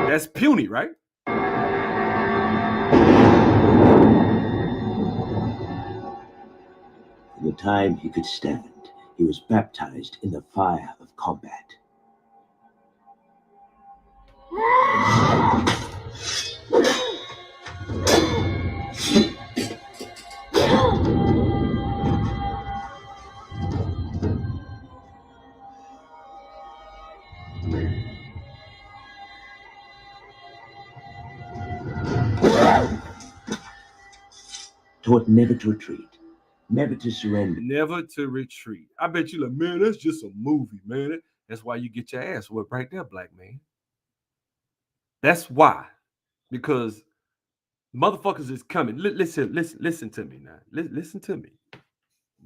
That's puny, right? From the time he could stand, he was baptized in the fire of combat. Taught never to retreat. Never to surrender. Never to retreat. I bet you like, man, that's just a movie, man. That's why you get your ass whipped right there, black man. That's why. Because motherfuckers is coming. Listen to me now. Listen to me.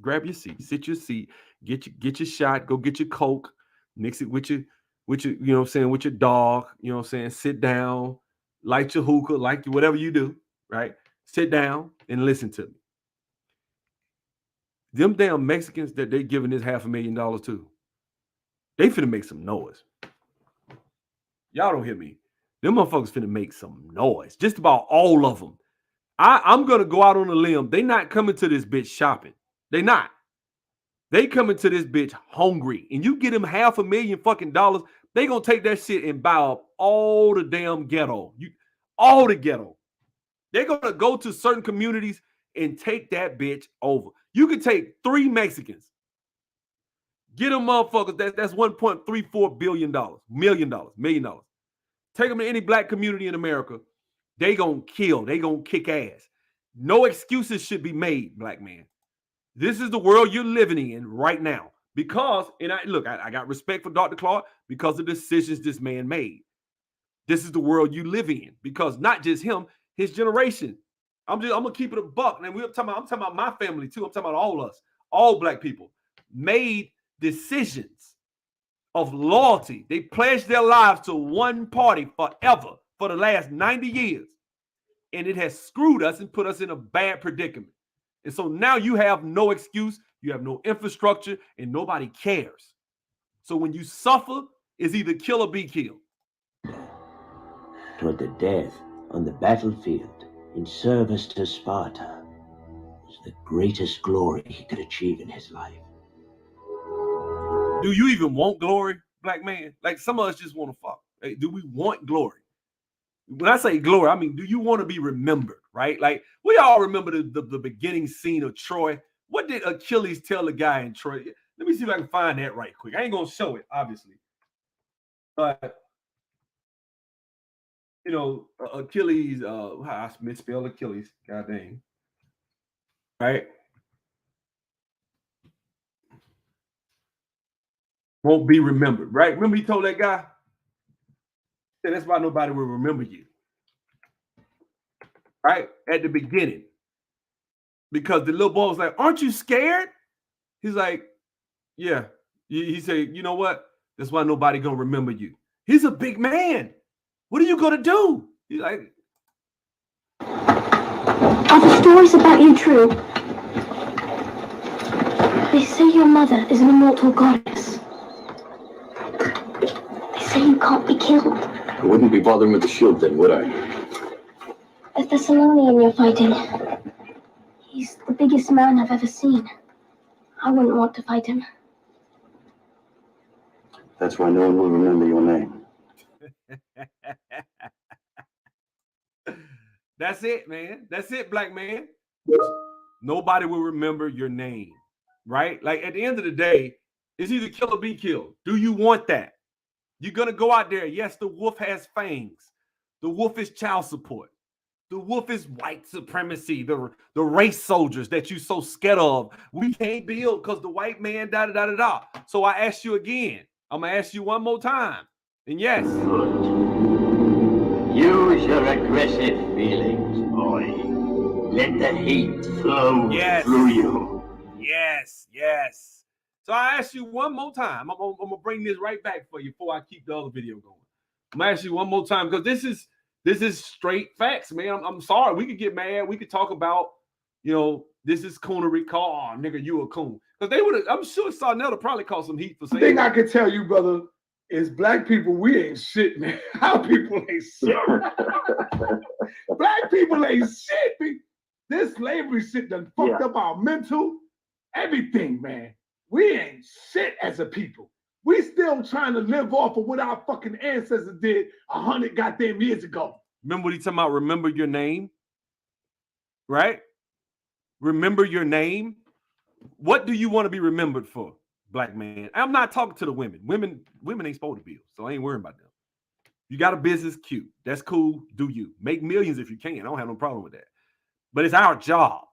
Grab your seat. Sit your seat. Get your shot. Go get your Coke. Mix it with your, you know what I'm saying, with your dog. You know what I'm saying? Sit down. Light your hookah. Like whatever you do, right? Sit down and listen to me. Them damn Mexicans that they giving this $500,000 to, they finna make some noise. Y'all don't hear me. Them motherfuckers finna make some noise. Just about all of them. I'm gonna go out on a limb. They not coming to this bitch shopping. They not. They coming to this bitch hungry. And you get them $500,000 fucking dollars, they gonna take that shit and buy up all the damn ghetto. All the ghetto. They're gonna go to certain communities and take that bitch over. You can take 3 Mexicans. Get them motherfuckers. That's $1.34 billion. $1 million. Take them to any black community in America. They gonna kill. They gonna kick ass. No excuses should be made, black man. This is the world you're living in right now. Because, and I got respect for Dr. Clark because of the decisions this man made. This is the world you live in. Because not just him, his generation. I'm gonna keep it a buck. And I'm talking about my family too. I'm talking about all us, all black people made decisions of loyalty. They pledged their lives to one party forever for the last 90 years. And it has screwed us and put us in a bad predicament. And so now you have no excuse, you have no infrastructure, and nobody cares. So when you suffer, it's either kill or be killed. Toward the death on the battlefield in service to Sparta was the greatest glory he could achieve in his life. Do you even want glory, black man? Like some of us just want to fuck. Like, do we want glory? When I say glory, I mean, do you want to be remembered, right? Like we all remember the beginning scene of Troy. What did Achilles tell the guy in Troy? Let me see if I can find that right quick. I ain't going to show it, obviously. But you know, Achilles, I misspelled Achilles, god dang. Right? Won't be remembered, right? Remember he told that guy? Said, that's why nobody will remember you. Right? At the beginning. Because the little boy was like, aren't you scared? He's like, yeah. He said, you know what? That's why nobody gonna remember you. He's a big man. What are you gonna do? He's like, are the stories about you true? They say your mother is an immortal goddess. They say you can't be killed. I wouldn't be bothering with the shield then, would I? The Thessalonian you're fighting, he's the biggest man I've ever seen. I wouldn't want to fight him. That's why no one will remember your name. That's it, man. That's it, black man. Nobody will remember your name, right? Like at the end of the day, it's either kill or be killed. Do you want that? You're going to go out there. Yes, the wolf has fangs. The wolf is child support. The wolf is white supremacy, the race soldiers that you so scared of. We can't build because the white man, da-da-da-da-da. So I ask you again. I'm going to ask you one more time. And yes. Use your aggressive feelings, boy. Let the heat flow through you. Yes, yes. So I ask you one more time. I'm going to bring this right back for you before I keep the other video going. I'm going to ask you one more time because this is straight facts, man. I'm sorry. We could get mad. We could talk about, you know, this is coonery. Call, oh, nigga, you a coon. Because they would have, I'm sure Sarnetta probably caught some heat for saying The thing I can tell you, brother, is black people, we ain't shit, man. Our people ain't shit. Black people ain't shit. This slavery shit done fucked up our mental, everything, man. We ain't shit as a people. We still trying to live off of what our fucking ancestors did 100 goddamn years ago. Remember what he's talking about? Remember your name, right? Remember your name. What do you want to be remembered for, black man? I'm not talking to the women. Women ain't supposed to build, so I ain't worrying about them. You got a business, cute. That's cool. Do you. Make millions if you can. I don't have no problem with that. But it's our job.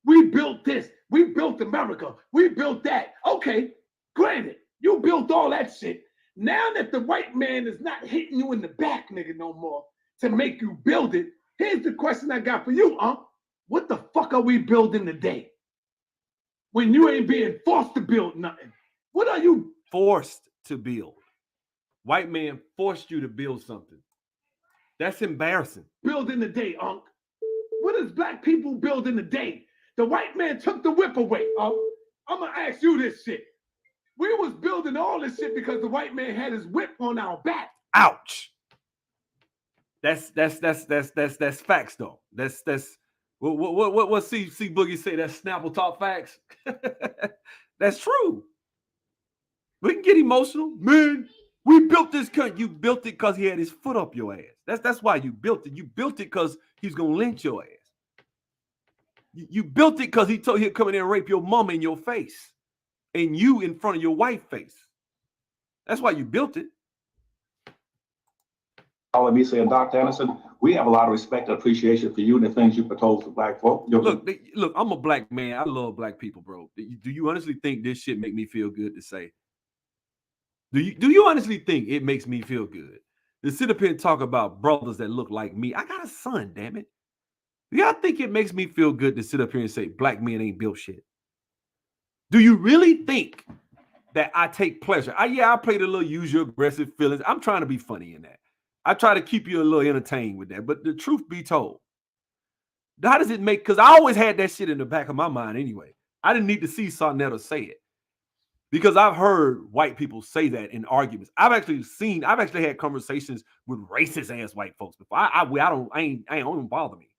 We built this. We built America. We built that. Okay, granted, you built all that shit. Now that the white man is not hitting you in the back, nigga, no more to make you build it, here's the question I got for you, what the fuck are we building today? When you ain't being forced to build nothing. What are you forced to build? White man forced you to build something. That's embarrassing. Building today, Unc? What is black people building today? The white man took the whip away, Unc. I'm gonna ask you this shit. We was building all this shit because the white man had his whip on our back. Ouch. That's facts though. That's what C Boogie say? That's Snapple talk facts. That's true. We can get emotional, man. We built this country. You built it because he had his foot up your ass. That's why you built it. You built it because he's gonna lynch your ass. You built it because he told he'd come in there and rape your mama in your face. And you in front of your white face. That's why you built it. All of me saying, Dr. Anderson, we have a lot of respect and appreciation for you and the things you propose to black folk. Look, I'm a black man. I love black people, bro. Do you honestly think this shit make me feel good to say? Do you honestly think it makes me feel good to sit up here and talk about brothers that look like me? I got a son, damn it. Do y'all think it makes me feel good to sit up here and say black men ain't built shit? Do you really think that I take pleasure? I played a little use your aggressive feelings. I'm trying to be funny in that. I try to keep you a little entertained with that. But the truth be told, how does it make, because I always had that shit in the back of my mind anyway. I didn't need to see Sarnetta say it because I've heard white people say that in arguments. I've actually had conversations with racist ass white folks before. I don't bother me.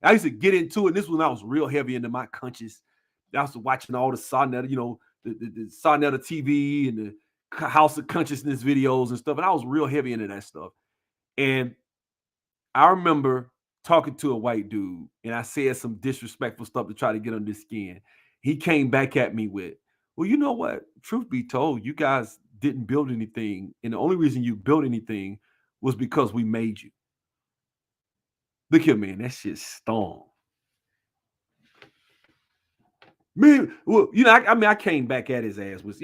I used to get into it. This was when I was real heavy into my conscience. I was watching all the Sarnetta, the Sarnetta TV and the House of Consciousness videos and stuff. And I was real heavy into that stuff. And I remember talking to a white dude and I said some disrespectful stuff to try to get under his skin. He came back at me with, well, you know what? Truth be told, you guys didn't build anything. And the only reason you built anything was because we made you. Look here, man, that shit's stung. Man, well, I came back at his ass with,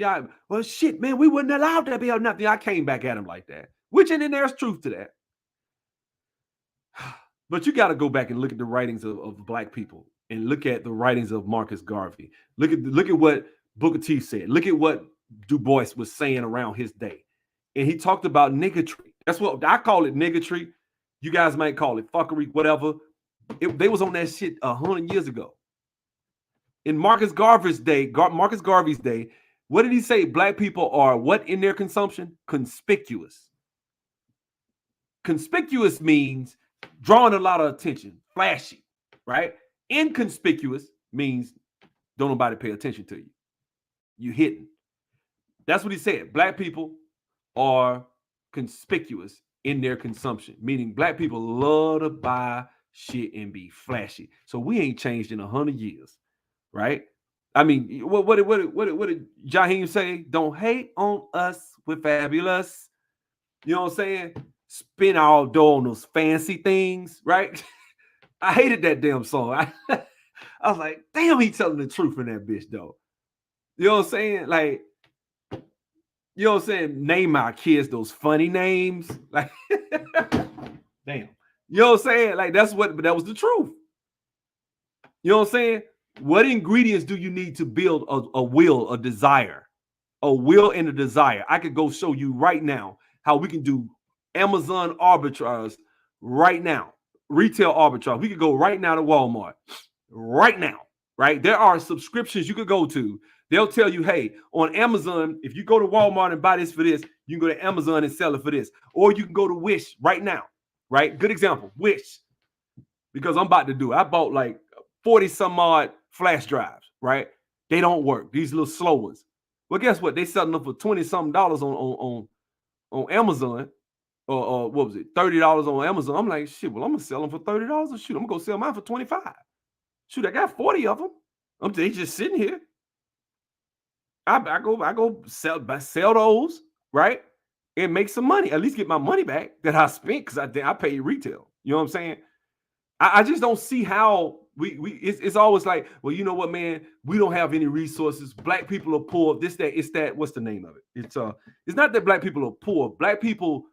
well, shit, man, we wouldn't allow that to be nothing. I came back at him like that, which, and then there's truth to that. But you got to go back and look at the writings of black people and look at the writings of Marcus Garvey. Look at what Booker T said. Look at what Du Bois was saying around his day. And he talked about niggatry. That's what I call it, niggatry. You guys might call it fuckery, whatever. They was on that shit 100 years ago. In Marcus Garvey's day, what did he say? Black people are what in their consumption? Conspicuous. Conspicuous means drawing a lot of attention, flashy, right? Inconspicuous means don't nobody pay attention to you. You hidden. That's what he said. Black people are conspicuous in their consumption, meaning black people love to buy shit and be flashy. So we ain't changed in 100 years, right? I mean, what did Jaheim say? Don't hate on us, we're fabulous. You know what I'm saying? Spin our dough on those fancy things, right? I hated that damn song. I was like, damn, he telling the truth in that bitch, though. You know what I'm saying? Like, you know what I'm saying? Name our kids those funny names. Like, damn. You know what I'm saying? Like, that was the truth. You know what I'm saying? What ingredients do you need to build a will, a desire? A will and a desire. I could go show you right now how we can do Amazon arbitrage right now. Retail arbitrage. We could go right now to Walmart. Right now. Right? There are subscriptions you could go to. They'll tell you, hey, on Amazon, if you go to Walmart and buy this for this, you can go to Amazon and sell it for this. Or you can go to Wish right now. Right? Good example. Wish. Because I'm about to do it. I bought like 40 some odd flash drives, right? They don't work. These little slow ones. Well, guess what? They selling them for $20 something on Amazon. Or what was it? $30 on Amazon. I'm like, shit, well, I'm gonna sell them for $30. Or shoot, I'm gonna go sell mine for $25. Shoot, I got 40 of them. They just sitting here. I go sell those, right? And make some money. At least get my money back that I spent because I paid retail. You know what I'm saying? I just don't see how it's always like, well, you know what, man, we don't have any resources. Black people are poor. This, that, it's that. What's the name of it? It's not that black people are poor. Black people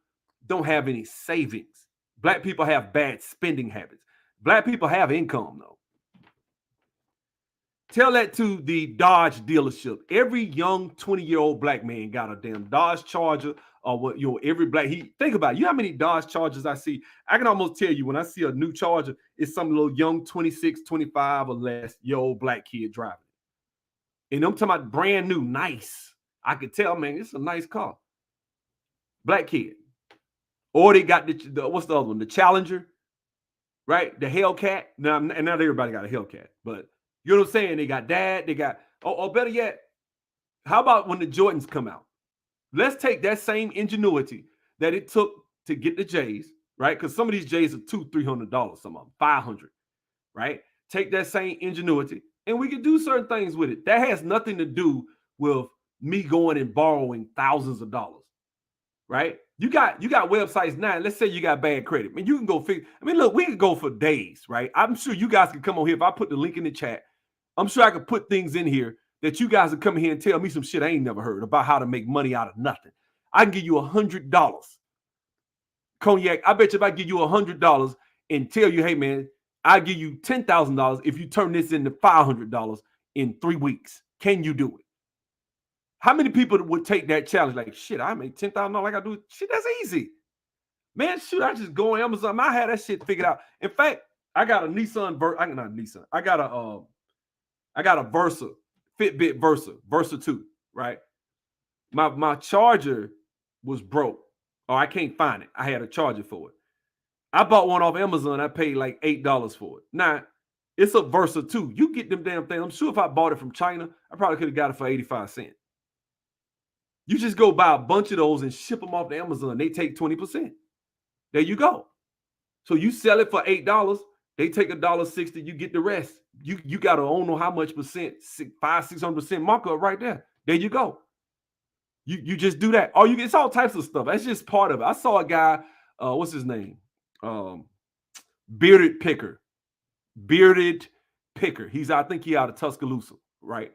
don't have any savings. Black people have bad spending habits. Black people have income, though. Tell that to the Dodge dealership. Every young 20-year-old black man got a damn Dodge Charger or what, every black, think about it. You know how many Dodge Chargers I see? I can almost tell you when I see a new Charger, it's some little young 26, 25 or less year old black kid driving it. And I'm talking about brand new, nice. I could tell, man, it's a nice car. Black kid. Or they got the what's the other one? The Challenger, right? The Hellcat. Now everybody got a Hellcat, but you know what I'm saying? They got that. They got, or better yet, how about when the Jordans come out? Let's take that same ingenuity that it took to get the J's, right? Because some of these J's are $200-$300, some of them $500, right? Take that same ingenuity, and we can do certain things with it. That has nothing to do with me going and borrowing thousands of dollars, right? You got websites now. Let's say you got bad credit. I mean, you can go figure. I mean, look, we could go for days, right? I'm sure you guys can come on here. If I put the link in the chat, I'm sure I could put things in here that you guys would come here and tell me some shit I ain't never heard about how to make money out of nothing. I can give you $100. Cognac, I bet you if I give you $100 and tell you, hey, man, I give you $10,000 if you turn this into $500 in 3 weeks. Can you do it? How many people would take that challenge? Like, shit, I make $10,000. I got to do it. Shit, that's easy. Man, shoot, I just go on Amazon. I had that shit figured out. In fact, I got a Nissan I got a Versa, Fitbit Versa 2, right? My charger was broke. Oh, I can't find it. I had a charger for it. I bought one off Amazon. I paid like $8 for it. Now, it's a Versa 2. You get them damn things. I'm sure if I bought it from China, I probably could have got it for 85 cents. You just go buy a bunch of those and ship them off to Amazon. They take 20%. There you go. So you sell it for $8. They take $1.60. You get the rest. You got to own how much percent, 500-600% markup right there. There you go. You just do that. It's all types of stuff. That's just part of it. I saw a guy, what's his name? Bearded Picker. I think he out of Tuscaloosa, right?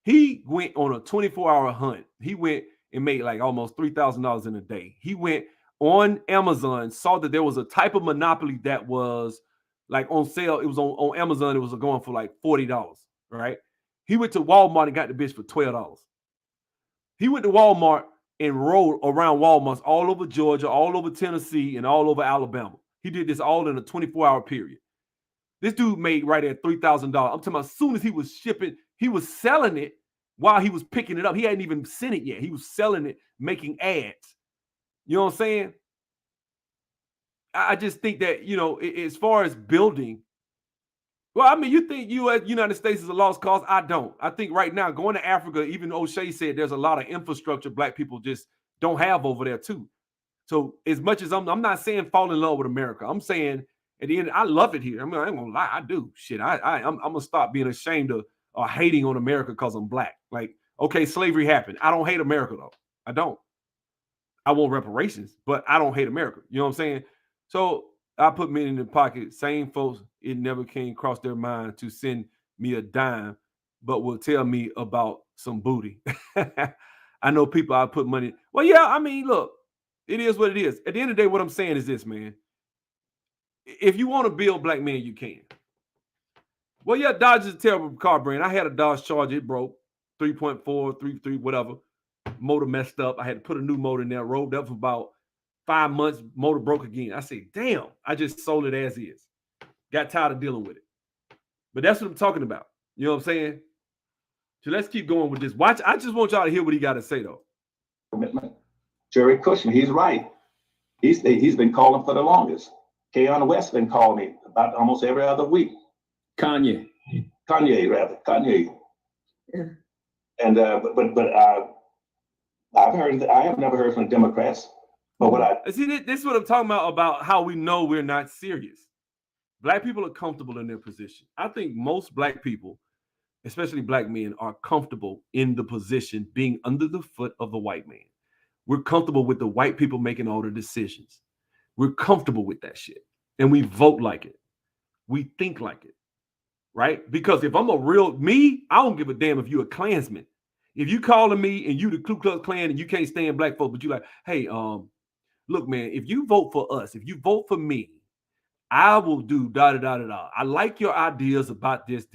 He went on a 24-hour hunt. He went and made like almost $3,000 in a day. He went on Amazon, saw that there was a type of Monopoly that was like on sale. It was on Amazon. It was going for like $40, right? He went to Walmart and got the bitch for $12. He went to Walmart and rode around Walmarts all over Georgia, all over Tennessee, and all over Alabama. He did this all in a 24-hour period. This dude made right at $3,000. I'm talking about as soon as he was shipping, he was selling it while he was picking it up. He hadn't even sent it yet. He was selling it, making ads. You know what I'm saying? I just think that, as far as building, well, I mean, you think United States is a lost cause? I don't. I think right now, going to Africa, even O'Shea said there's a lot of infrastructure Black people just don't have over there too. So as much as I'm not saying fall in love with America. I'm saying at the end, I love it here. I mean, I ain't gonna lie, I do. Shit, I'm gonna stop being ashamed of or hating on America because I'm Black. Like, okay, slavery happened. I don't hate America though. I don't. I want reparations, but I don't hate America. You know what I'm saying? So I put men in the pocket. Same folks, it never came across their mind to send me a dime, but will tell me about some booty. I know people I put money. Well, yeah, I mean, look, it is what it is. At the end of the day, what I'm saying is this, man. If you want to build Black men, you can. Well, yeah, Dodge is a terrible car brand. I had a Dodge Charger. It broke. 3.4, 3.3, whatever. Motor messed up. I had to put a new motor in there. Rolled up for about 5 months. Motor broke again. I said, damn, I just sold it as is. Got tired of dealing with it. But that's what I'm talking about. You know what I'm saying? So let's keep going with this. Watch. I just want y'all to hear what he got to say, though. Commitment. Jared Kushner, he's right. He's been calling for the longest. Keanu West been calling me about almost every other week. Kanye. Yeah. And I have never heard from the Democrats. But what I see, this is what I'm talking about how we know we're not serious. Black people are comfortable in their position. I think most Black people, especially Black men, are comfortable in the position being under the foot of the white man. We're comfortable with the white people making all the decisions. We're comfortable with that shit. And we vote like it. We think like it. Right? Because if I'm I don't give a damn if you're a Klansman. If you calling me and you the Ku Klux Klan and you can't stand Black folks, but you like, hey, look, man, if you vote for us, if you vote for me, I will do da-da-da-da-da. I like your ideas about this,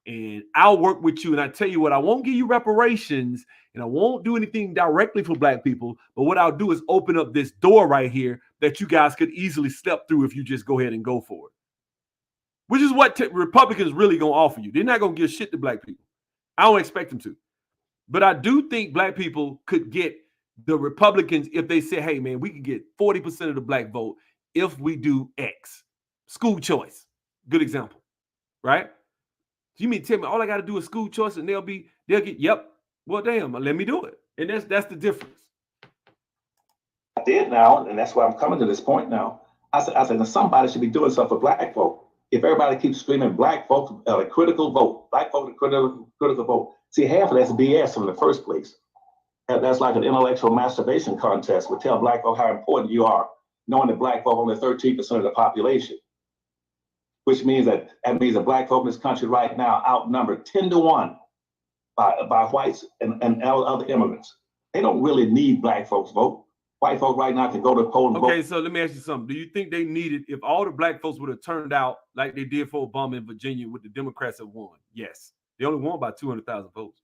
and I'll work with you. And I tell you what, I won't give you reparations and I won't do anything directly for Black people. But what I'll do is open up this door right here that you guys could easily step through if you just go ahead and go for it. Which is what Republicans really going to offer you. They're not going to give shit to Black people. I don't expect them to. But I do think Black people could get the Republicans if they say, hey, man, we can get 40% of the Black vote if we do X. School choice. Good example. Right? You mean tell me all I got to do is school choice and they'll get, yep. Well, damn, let me do it. And that's the difference. I did now, and that's why I'm coming to this point now. I said, somebody should be doing something for Black folk. If everybody keeps screaming Black folks, a critical vote, Black folks, critical vote. See, half of that's BS in the first place. That's like an intellectual masturbation contest. We tell Black folk how important you are, knowing that Black folk only 13% of the population, which means that Black folk in this country right now outnumbered 10-1 by whites and other immigrants. They don't really need Black folks' vote. white folk right now to go to the polls. Okay, so let me ask you something. Do you think they needed, if all the black folks would have turned out like they did for Obama in Virginia, would the Democrats have won? Yes. They only won by 200,000 votes.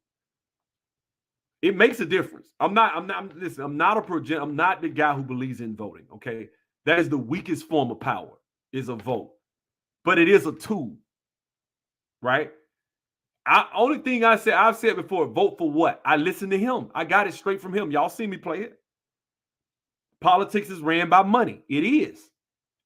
It makes a difference. I'm not the guy who believes in voting. Okay. That is the weakest form of power, is a vote. But it is a tool. Right? Only thing I've said before, vote for what? I listened to him. I got it straight from him. Y'all see me play it. Politics is ran by money. It is.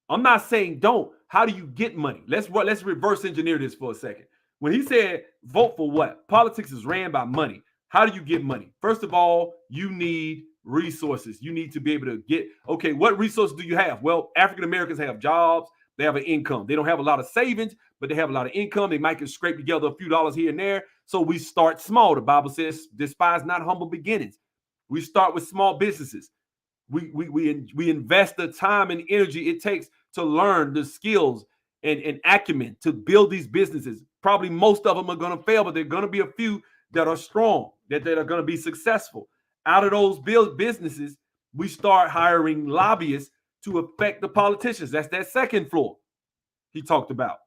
I'm not saying don't. How do you get money? Let's reverse engineer this for a second. When he said vote for what? Politics is ran by money. How do you get money? First of all, you need resources. You need to be able to get, okay, what resources do you have? Well, African Americans have jobs. They have an income. They don't have a lot of savings, but they have a lot of income. They might can scrape together a few dollars here and there. So we start small. The Bible says, despise not humble beginnings. We start with small businesses. We invest the time and energy it takes to learn the skills and acumen to build these businesses. Probably most of them are going to fail, but there are going to be a few that are strong, that are going to be successful. Out of those businesses, we start hiring lobbyists to affect the politicians. That's that second floor he talked about.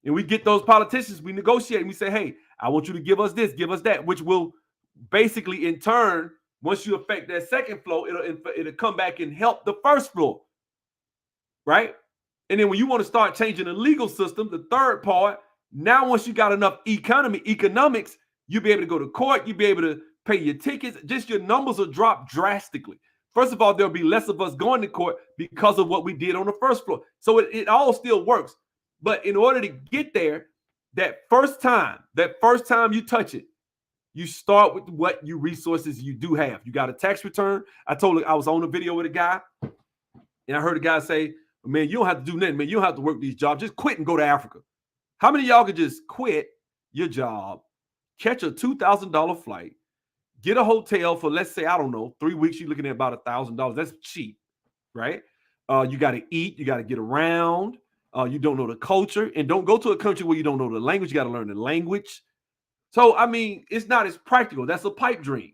And we get those politicians, we negotiate, and we say, hey, I want you to give us this, give us that, which will basically in turn, once you affect that second floor, it'll come back and help the first floor, right? And then when you want to start changing the legal system, the third part, now once you got enough economics, you'll be able to go to court, you'll be able to pay your tickets, just your numbers will drop drastically. First of all, there'll be less of us going to court because of what we did on the first floor. So it all still works. But in order to get there, that first time you touch it, you start with what resources you do have. You got a tax return. I was on a video with a guy, and I heard a guy say, man, you don't have to do nothing, man. You don't have to work these jobs. Just quit and go to Africa. How many of y'all could just quit your job, catch a $2,000 flight, get a hotel for, let's say, I don't know, 3 weeks, you're looking at about $1,000. That's cheap, right? You got to eat. You got to get around. You don't know the culture. And don't go to a country where you don't know the language. You got to learn the language. So, I mean, it's not as practical. That's a pipe dream.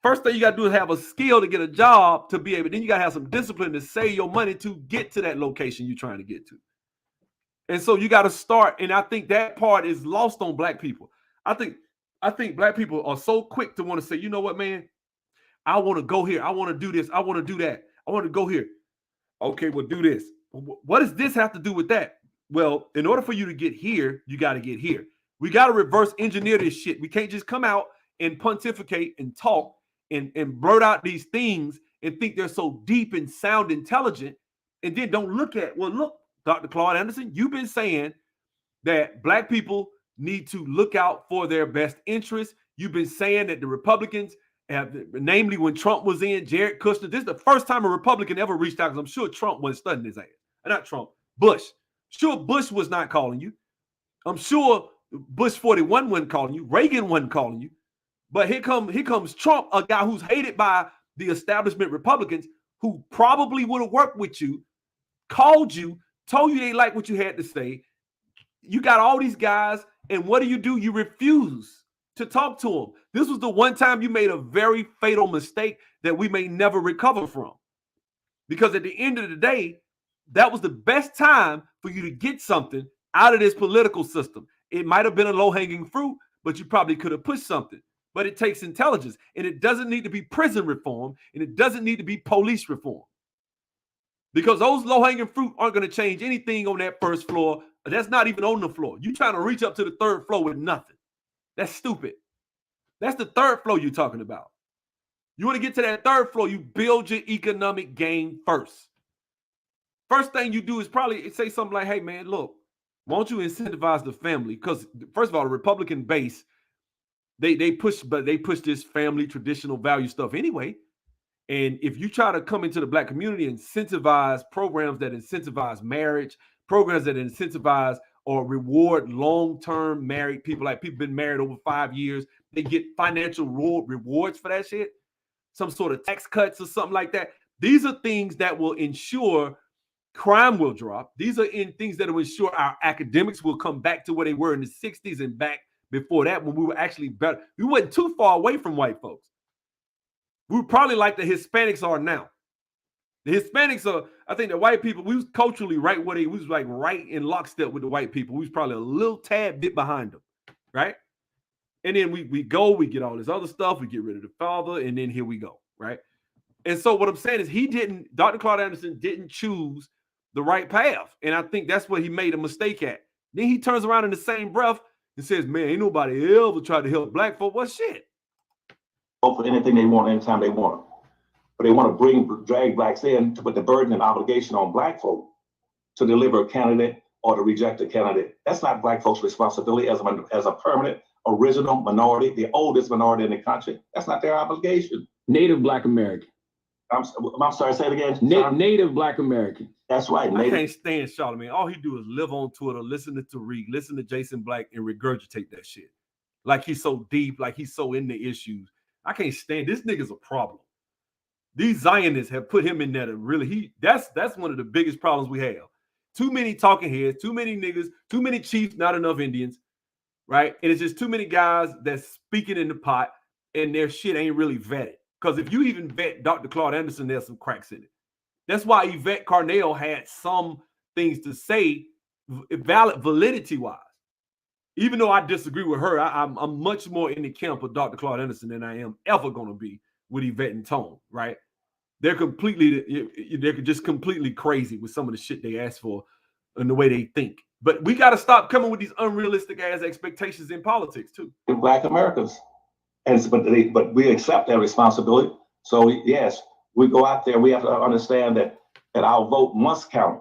First thing you got to do is have a skill to get a job to be able, then you got to have some discipline to save your money to get to that location you're trying to get to. And so you got to start. And I think that part is lost on black people. I think black people are so quick to want to say, you know what, man, I want to go here. I want to do this. I want to do that. I want to go here. Okay, well, do this. What does this have to do with that? Well, in order for you to get here, you got to get here. We got to reverse engineer this shit. We can't just come out and pontificate and talk and blurt out these things and think they're so deep and sound intelligent. And then don't look at, well, look, Dr. Claude Anderson, you've been saying that black people need to look out for their best interests. You've been saying that the Republicans have, namely when Trump was in, Jared Kushner, this is the first time a Republican ever reached out, because I'm sure Trump wasn't studying his ass. Not Trump, Bush. Sure, Bush was not calling you. I'm sure Bush 41 wasn't calling you. Reagan wasn't calling you. But here comes Trump, a guy who's hated by the establishment Republicans, who probably would have worked with you, called you, told you they like what you had to say. You got all these guys, and what do? You refuse to talk to them. This was the one time you made a very fatal mistake that we may never recover from. Because at the end of the day, that was the best time for you to get something out of this political system. It might have been a low-hanging fruit, but you probably could have pushed something. But it takes intelligence, and it doesn't need to be prison reform, and it doesn't need to be police reform. Because those low-hanging fruit aren't going to change anything on that first floor. That's not even on the floor. You're trying to reach up to the third floor with nothing. That's stupid. That's the third floor you're talking about. You want to get to that third floor, you build your economic game first. First thing you do is probably say something like, hey, man, look, why don't you incentivize the family? Because, first of all, the Republican base, they push this family traditional value stuff anyway. And if you try to come into the black community and incentivize programs that incentivize marriage, programs that incentivize or reward long-term married people, like people been married over 5 years, they get financial rewards for that shit, some sort of tax cuts or something like that. These are things that will ensure crime will drop. These are things that will ensure our academics will come back to where they were in the 60s and back before that, when we were actually better. We weren't too far away from white folks. we were probably like the Hispanics are now. The Hispanics are, I think the white people, we was culturally right where we was like right in lockstep with the white people. We was probably a little tad bit behind them, right? And then we get all this other stuff, we get rid of the father, and then here we go, right? And so what I'm saying is Dr. Claude Anderson didn't choose the right path. And I think that's what he made a mistake at. Then he turns around in the same breath and says, man, ain't nobody ever tried to help black folk. What shit? For anything they want, anytime they want. But they want to drag blacks in to put the burden and obligation on black folk to deliver a candidate or to reject a candidate. That's not black folks' responsibility as a permanent, original minority, the oldest minority in the country. That's not their obligation. Native Black American. I'm sorry, say it again. Native Black American. That's right. I can't stand Charlamagne. All he do is live on Twitter, listen to Tariq, listen to Jason Black, and regurgitate that shit. Like he's so deep, like he's so in the issues. I can't stand this nigga's a problem. These Zionists have put him in there to really, that's one of the biggest problems we have. Too many talking heads, too many niggas, too many chiefs, not enough Indians, right? And it's just too many guys that's speaking in the pot and their shit ain't really vetted. Because if you even vet Dr. Claude Anderson, there's some cracks in it. That's why Yvette Carnell had some things to say, validity-wise. Even though I disagree with her, I'm much more in the camp of Dr. Claude Anderson than I am ever going to be with Yvette and Tone, right? They're just completely crazy with some of the shit they ask for and the way they think. But we got to stop coming with these unrealistic ass expectations in politics too. Black Americans, but we accept that responsibility. So yes, we go out there. We have to understand that our vote must count.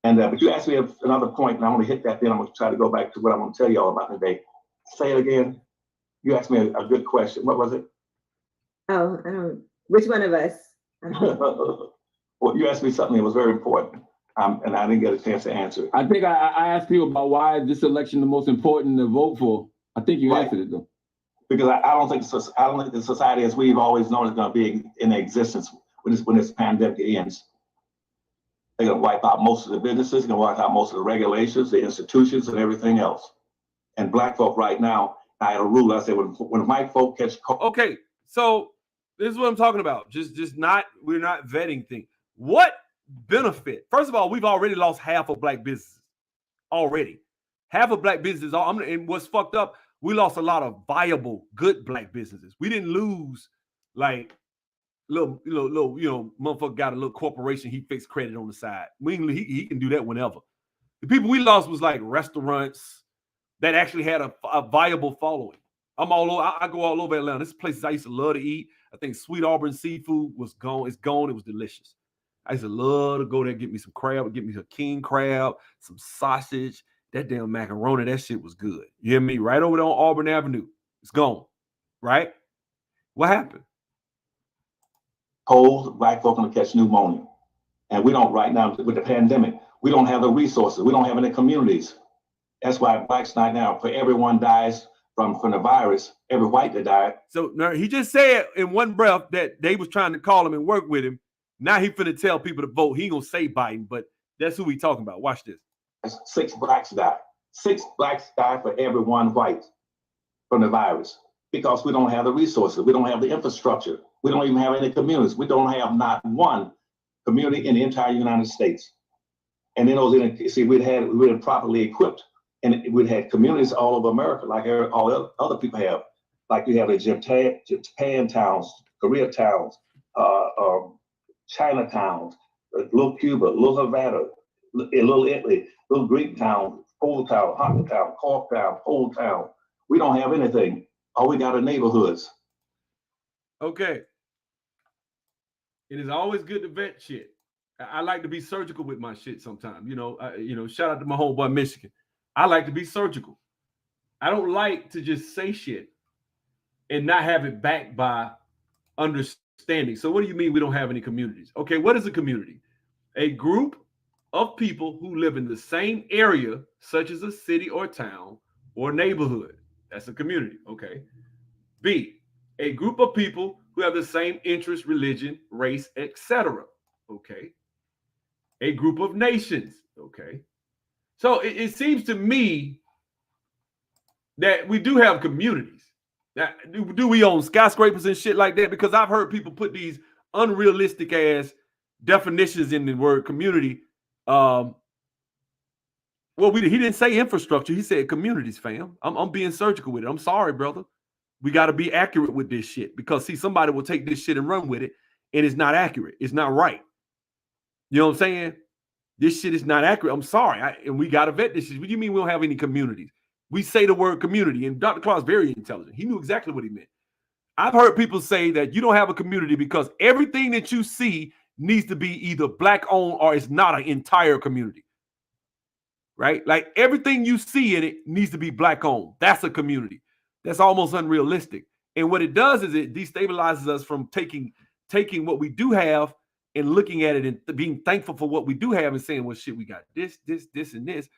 And but you asked me another point, and I'm going to hit that. Then I'm going to try to go back to what I'm going to tell you all about today. Say it again. You asked me a good question. What was it? Oh, I don't. Which one of us? Well, you asked me something that was very important, and I didn't get a chance to answer. I think I asked you about why is this election the most important to vote for. I think you answered it though. Because I don't think the society as we've always known is going to be in existence when this pandemic ends. They're going to wipe out most of the businesses, they're going to wipe out most of the regulations, the institutions, and everything else. And black folk right now, I had a rule. I said when white folk catch okay, so this is what I'm talking about. We're not vetting things. What benefit? First of all, we've already lost half of black businesses. Already. Half of black businesses. And what's fucked up, we lost a lot of viable, good black businesses. We didn't lose like little, motherfucker got a little corporation, he fixed credit on the side. He can do that whenever. The people we lost was like restaurants that actually had a viable following. I'm all over. I go all over Atlanta. This places I used to love to eat. I think Sweet Auburn Seafood was gone. It's gone. It was delicious. I used to love to go there, get me some crab, get me a king crab, some sausage, that damn macaroni. That shit was good. You hear me? Right over there on Auburn Avenue. It's gone. Right? What happened? Cold, black folk going to catch pneumonia. And we don't right now with the pandemic. We don't have the resources. We don't have any communities. That's why blacks right now, for everyone dies from the virus, every white that died. So now he just said in one breath that they was trying to call him and work with him. Now he finna tell people to vote. He ain't gonna say Biden, but that's who we talking about. Watch this. 6 blacks die. 6 blacks die for every one white from the virus because we don't have the resources. We don't have the infrastructure. We don't even have any communities. We don't have not one community in the entire United States. And then we'd have properly equipped. And we'd had communities all over America, like all other people have. Like you have the Japan towns, Korea towns, China towns, little Cuba, little Havana, little Italy, little Greek town, Old Town, Hot Town, Cork Town, Old Town. We don't have anything. All we got are neighborhoods. Okay. It is always good to vet shit. I like to be surgical with my shit sometimes. Shout out to my homeboy Michigan. I like to be surgical. I don't like to just say shit and not have it backed by understanding. So what do you mean we don't have any communities? Okay, what is a community? A group of people who live in the same area, such as a city or town or neighborhood. That's a community, okay? B, a group of people who have the same interest, religion, race, etc. Okay? A group of nations, okay? So it seems to me that we do have communities. Now, do we own skyscrapers and shit like that? Because I've heard people put these unrealistic ass definitions in the word community. Well, he didn't say infrastructure. He said communities, fam. I'm being surgical with it. I'm sorry, brother. We got to be accurate with this shit because, see, somebody will take this shit and run with it, and it's not accurate. It's not right. You know what I'm saying? This shit is not accurate. I'm sorry. And we got to vet this shit. What do you mean we don't have any communities? We say the word community, and Dr. Claus is very intelligent. He knew exactly what he meant. I've heard people say that you don't have a community because everything that you see needs to be either black owned or it's not an entire community. Right? Like everything you see in it needs to be black owned. That's a community. That's almost unrealistic. And what it does is it destabilizes us from taking what we do have and looking at it and being thankful for what we do have and saying, well, shit, we got this, and this.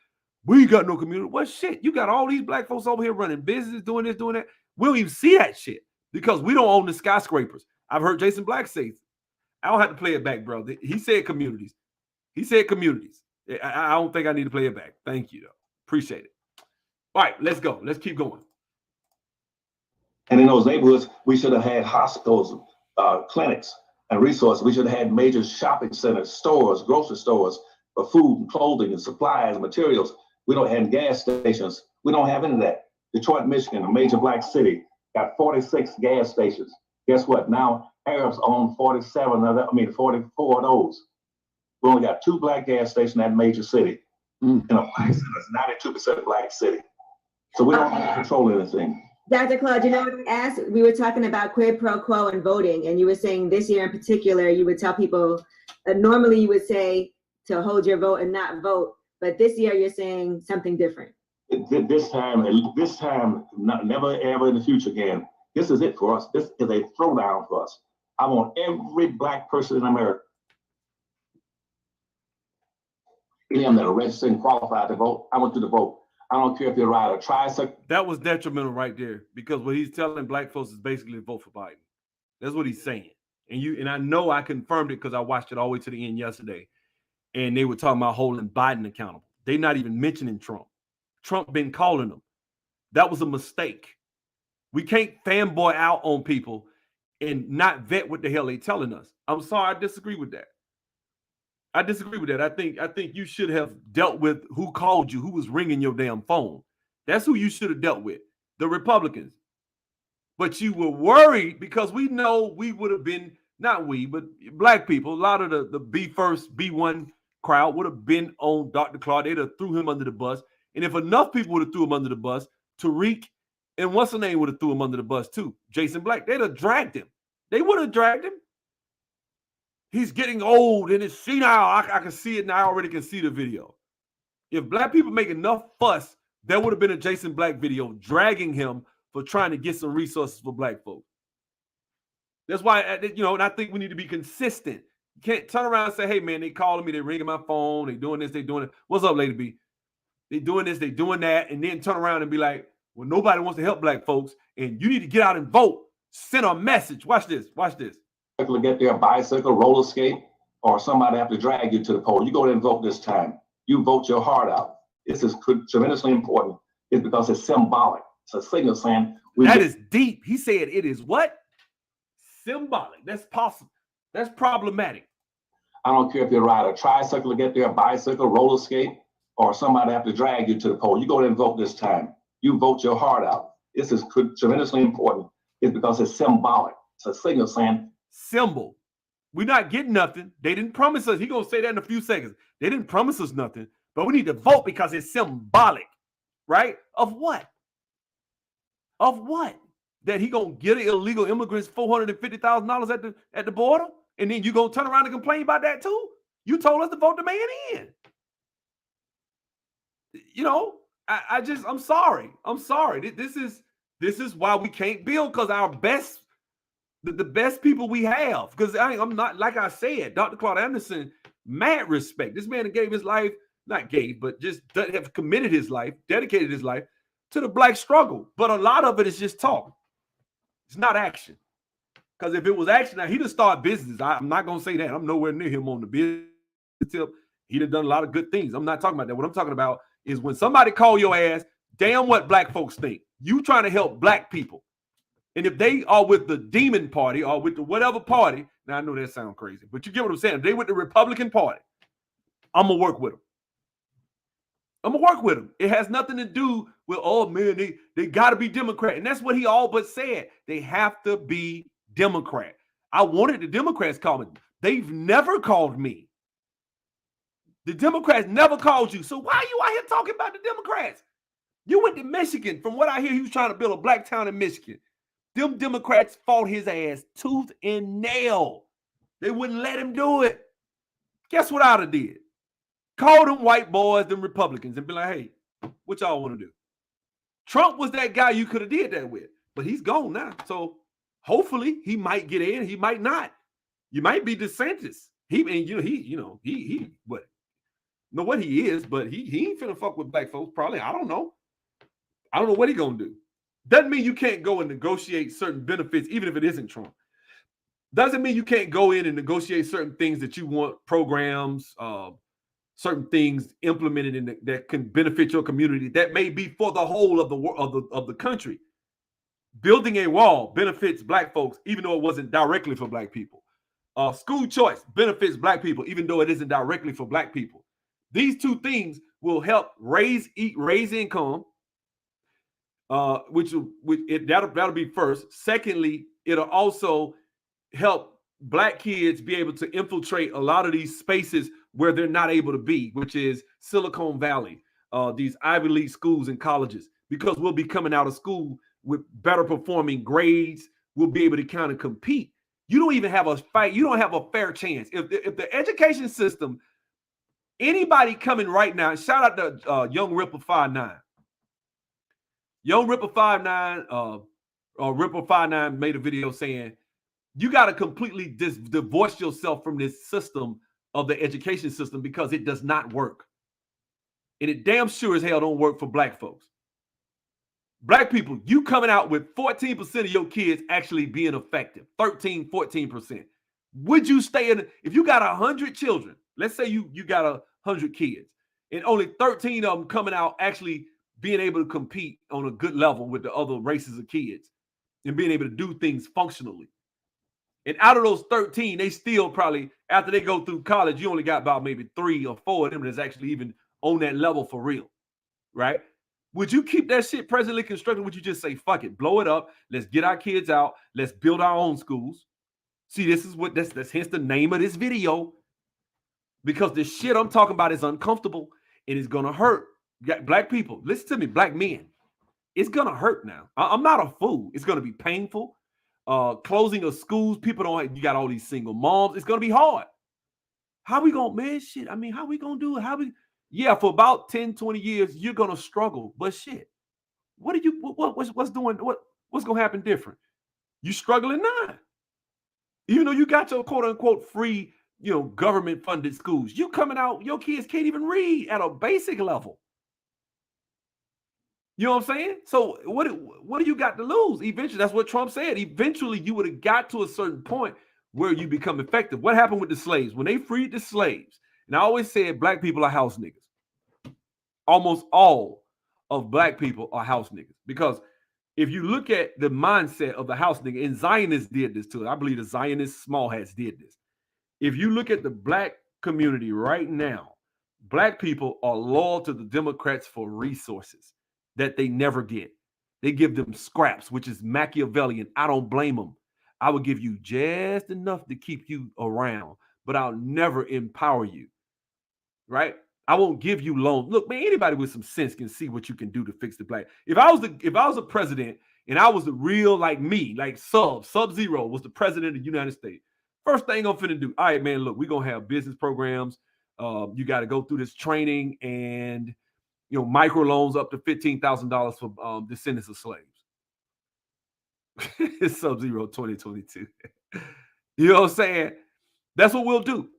We got no community. Well, shit, you got all these black folks over here running businesses, doing this, doing that. We don't even see that shit because we don't own the skyscrapers. I've heard Jason Black say, I don't have to play it back, bro. He said communities. He said communities. I don't think I need to play it back. Thank you, though. Appreciate it. All right, let's go. Let's keep going. And in those neighborhoods, we should have had hospitals, clinics, and resources. We should have had major shopping centers, stores, grocery stores for food and clothing and supplies and materials. We don't have gas stations. We don't have any of that. Detroit, Michigan, a major black city, got 46 gas stations. Guess what? Now Arabs own 44 of those. We only got 2 black gas stations in that major city. In a black city, it's 92% black city. So we don't control anything. Dr. Claude, you know what I asked? We were talking about quid pro quo and voting, and you were saying this year in particular, you would tell people, normally you would say to hold your vote and not vote, but this year you're saying something different. This time, never ever in the future again. This is it for us. This is a throwdown for us. I want every black person in America, them that are registered and qualified to vote, I want you to vote. I don't care if you ride a tricycle. That was detrimental right there because what he's telling black folks is basically vote for Biden. That's what he's saying. And I know I confirmed it because I watched it all the way to the end yesterday. And they were talking about holding Biden accountable. They're not even mentioning Trump. Trump been calling them. That was a mistake. We can't fanboy out on people and not vet what the hell they telling us. I'm sorry, I disagree with that. I disagree with that. I think you should have dealt with who called you, who was ringing your damn phone. That's who you should have dealt with, the Republicans. But you were worried because we know we would have been, not we, but black people, a lot of the B1 crowd would have been on Dr. Claude. They'd have threw him under the bus. And if enough people would have threw him under the bus, Tariq and what's her name would have threw him under the bus too, Jason Black, they'd have dragged him. They would have dragged him. He's getting old and it's senile. I can see it now. I already can see the video. If black people make enough fuss, there would have been a Jason Black video dragging him for trying to get some resources for black folks. That's why, and I think we need to be consistent. You can't turn around and say, hey, man, they calling me, they ringing my phone, they doing this, they doing it. What's up, Lady B? They doing this, they doing that, and then turn around and be like, well, nobody wants to help black folks, and you need to get out and vote. Send a message. Watch this. Watch this. To get their bicycle, roller skate, or somebody have to drag you to the poll. You go there and vote this time. You vote your heart out. This is tremendously important. It's because it's symbolic. It's a signal saying that is deep. He said it is what? Symbolic. That's possible. That's problematic. I don't care if you ride a tricycle to get there, a bicycle, roller skate, or somebody have to drag you to the poll. You go there and vote this time. You vote your heart out. This is tremendously important. It's because it's symbolic. It's a signal saying symbol. We're not getting nothing. They didn't promise us. He's going to say that in a few seconds. They didn't promise us nothing, but we need to vote because it's symbolic, right? Of what? Of what? That he going to get illegal immigrants $450,000 at the border? And then you going to turn around and complain about that too? You told us to vote the man in. I'm sorry. I'm sorry. This is why we can't build, because our best, the best people we have, because I'm not, like I said, Dr. Claude Anderson, mad respect. This man gave his life, not gave, but just have committed his life, dedicated his life to the black struggle. But a lot of it is just talk. It's not action. Because if it was action, now he'd have started business. I'm not going to say that. I'm nowhere near him on the business tip. He'd have done a lot of good things. I'm not talking about that. What I'm talking about is when somebody call your ass, damn what black folks think. You trying to help black people. And if they are with the demon party or with the whatever party, now I know that sounds crazy, but you get what I'm saying. If they with the Republican Party, I'm going to work with them. I'm going to work with them. It has nothing to do with, oh, man, they got to be Democrat. And that's what he all but said. They have to be Democrat. I wanted the Democrats call me. They've never called me. The Democrats never called you. So why are you out here talking about the Democrats? You went to Michigan. From what I hear, he was trying to build a black town in Michigan. Them Democrats fought his ass tooth and nail. They wouldn't let him do it. Guess what I'd have did? Call them white boys, them Republicans, and be like, hey, what y'all want to do? Trump was that guy you could have did that with, but he's gone now. So hopefully he might get in. He might not. You might be DeSantis. He know what he is, but he ain't finna fuck with black folks. Probably. I don't know what he gonna do. Doesn't mean you can't go and negotiate certain benefits, even if it isn't Trump. Doesn't mean you can't go in and negotiate certain things that you want, programs, certain things implemented that can benefit your community. That may be for the whole of the country. Building a wall benefits black folks, even though it wasn't directly for black people. School choice benefits black people, even though it isn't directly for black people. These two things will help raise income, that'll be first. Secondly, it'll also help black kids be able to infiltrate a lot of these spaces where they're not able to be, which is Silicon Valley, these Ivy League schools and colleges, because we'll be coming out of school with better performing grades. We'll be able to kind of compete. You don't even have a fight. You don't have a fair chance. If the education system, anybody coming right now, shout out to Young Ripper 59. Young Ripper 59, Ripper 59 made a video saying, you got to completely divorce yourself from this system of the education system because it does not work. And it damn sure as hell don't work for black folks. Black people, you coming out with 14% of your kids actually being effective, 13, 14%. Would you stay in, if you got 100 children, let's say you got 100 kids, and only 13 of them coming out actually being able to compete on a good level with the other races of kids and being able to do things functionally. And out of those 13, they still probably, after they go through college, you only got about maybe 3 or 4 of them that's actually even on that level for real, right? Would you keep that shit presently constructed? Would you just say, fuck it, blow it up, let's get our kids out, let's build our own schools? See, this is what, that's hence the name of this video, because the shit I'm talking about is uncomfortable and it's gonna hurt. Black people, listen to me, black men, it's gonna hurt now. I'm not a fool. It's gonna be painful. Closing of schools, people don't, you got all these single moms, it's gonna be hard. How we gonna, man, shit, I mean, how we gonna do it? Yeah, for about 10, 20 years, you're gonna struggle, but shit, what's gonna happen different? You struggling now. Even though you got your quote unquote free, government funded schools, you coming out, your kids can't even read at a basic level. You know what I'm saying? So what do you got to lose? Eventually, that's what Trump said. Eventually, you would have got to a certain point where you become effective. What happened with the slaves? When they freed the slaves, and I always said black people are house niggas. Almost all of black people are house niggas. Because if you look at the mindset of the house nigga, and Zionists did this too. I believe the Zionist small hats did this. If you look at the black community right now, black people are loyal to the Democrats for resources that they never get. They give them scraps, which is Machiavellian. I don't blame them. I will give you just enough to keep you around, but I'll never empower you, right? I won't give you loans. Look, man, anybody with some sense can see what you can do to fix the black. If I was a president and I was the real, like me, like Sub-Zero was the president of the United States, first thing I'm finna do, all right, man, look, we're gonna have business programs. You got to go through this training and microloans up to $15,000 for descendants of slaves. It's Sub-Zero 2022. You know what I'm saying? That's what we'll do.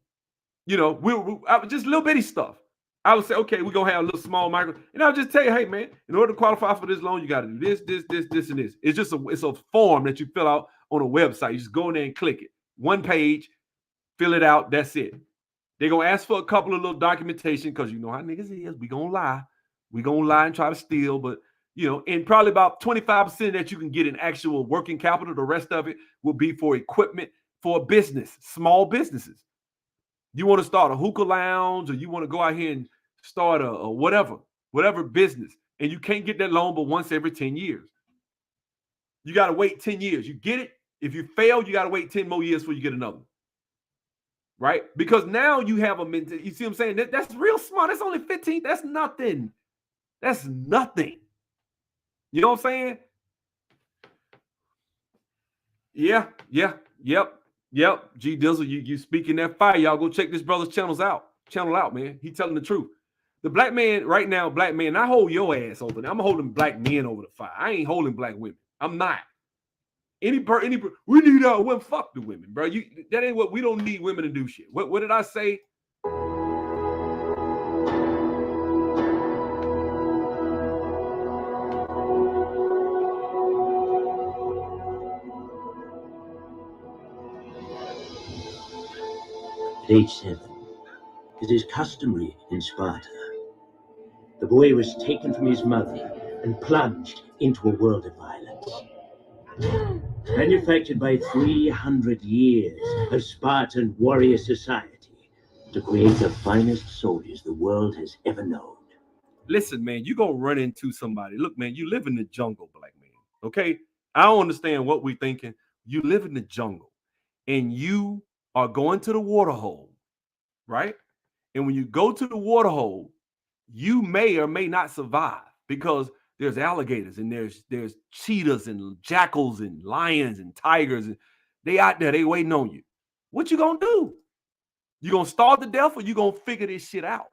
We'll just little bitty stuff. I would say, okay, we're gonna have a little small micro, and I'll just tell you, hey man, in order to qualify for this loan, you got to do this, and this. It's just it's a form that you fill out on a website. You just go in there and click it. One page, fill it out. That's it. They're gonna ask for a couple of little documentation because you know how niggas is. We gonna lie and try to steal, but You know, and probably about 25% that you can get in actual working capital. The rest of it will be for equipment for a business, small businesses. You want to start a hookah lounge, or you want to go out here and start a whatever business, and you can't get that loan but once every 10 years. You got to wait 10 years. You get it? If you fail, you got to wait 10 more years before you get another one. Right? Because now you have a mentality. You see what I'm saying? That's real smart. That's only 15. That's nothing. That's nothing. You know what I'm saying? Yep. G Dizzle, you speaking that fire. Y'all go check this brother's channel out, man. He telling the truth. The black man right now, black man, I hold your ass over there. I'm holding black men over the fire. I ain't holding black women. I'm not. We need our women. Fuck the women, bro. That ain't what we don't need women to do shit. What did I say? At age 7, it is customary in Sparta. The boy was taken from his mother and plunged into a world of violence. Manufactured by 300 years of Spartan warrior society to create the finest soldiers the world has ever known. Listen, man, you're going to run into somebody. Look, man, you live in the jungle, black man. Okay? I don't understand what we're thinking. You live in the jungle, and you are going to the water hole, right? And when you go to the water hole, you may or may not survive because there's alligators and there's cheetahs and jackals and lions and tigers, and they out there, they waiting on you. What you gonna do? You gonna starve to death, or you gonna figure this shit out?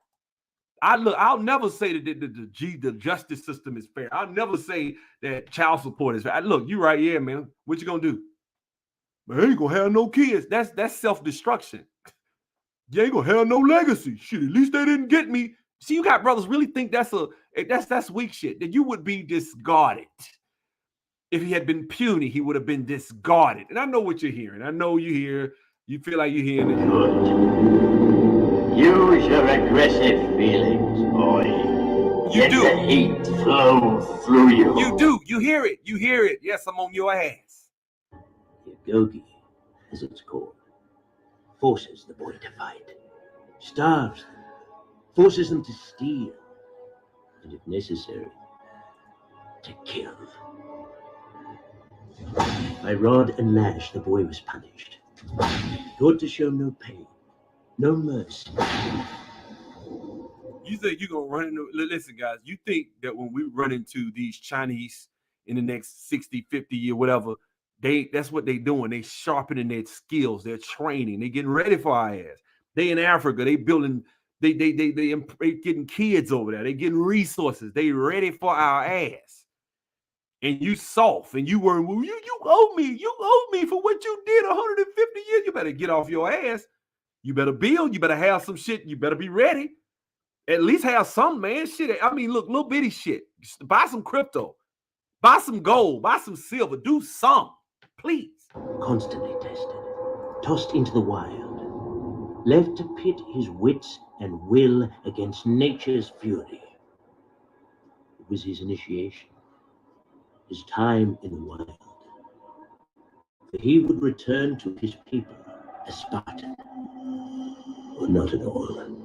I'll never say that the justice system is fair. I'll never say that child support is fair. Look, you right, yeah, man. What you gonna do? Man, I ain't gonna have no kids. That's self-destruction. You ain't gonna have no legacy. Shit, at least they didn't get me. See, you got brothers really think that's weak shit. That you would be discarded. If he had been puny, he would have been discarded. And I know what you're hearing. I know you feel like you're hearing it. Good. Use your aggressive feelings, boy. Let the hate flow through you. You do. You hear it. You hear it. Yes, I'm on your ass. Yagogi, as it's called, forces the boy to fight, starves them, forces them to steal, and if necessary, to kill. By rod and lash, the boy was punished, taught to show no pain, no mercy. You think you're going to run into... Listen, guys, you think that when we run into these Chinese in the next 60, 50 year, whatever, that's what they're doing. They sharpening their skills. They're training. They're getting ready for our ass. They in Africa. They building... They getting kids over there. They getting resources. They ready for our ass. And you soft, and you were, well, you owe me for what you did 150 years. You better get off your ass. You better build. You better have some shit. You better be ready. At least have some, man. Shit. I mean, look, little bitty shit. Just buy some crypto. Buy some gold. Buy some silver. Do some, please. Constantly tested, tossed into the wild, left to pit his wits and will against nature's fury. It was his initiation, his time in the wild. For he would return to his people a Spartan, or not at all.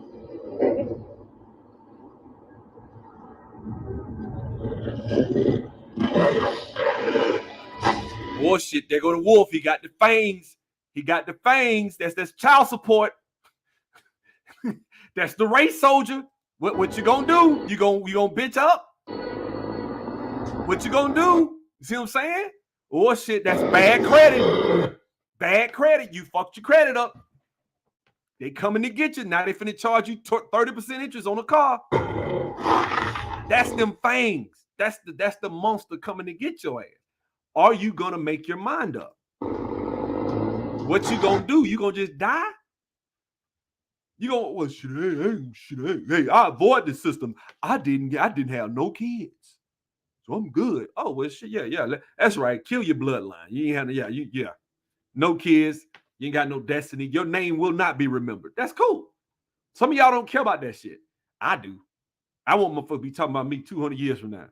Oh shit, there go the wolf. He got the fangs. That's child support. That's the race soldier. What you gonna do? You gonna bitch up? What you gonna do? You see what I'm saying? Oh shit, that's bad credit. Bad credit. You fucked your credit up. They coming to get you. Now they finna charge you 30% interest on a car. That's them fangs. That's the monster coming to get your ass. Are you gonna make your mind up? What you gonna do? You gonna just die? You gonna, well, hey, I avoid the system. I didn't have no kids, so I'm good. Oh well, shit, yeah, that's right. Kill your bloodline. You ain't have no kids. You ain't got no destiny. Your name will not be remembered. That's cool. Some of y'all don't care about that shit. I do. I want motherfuckers to be talking about me 200 years from now.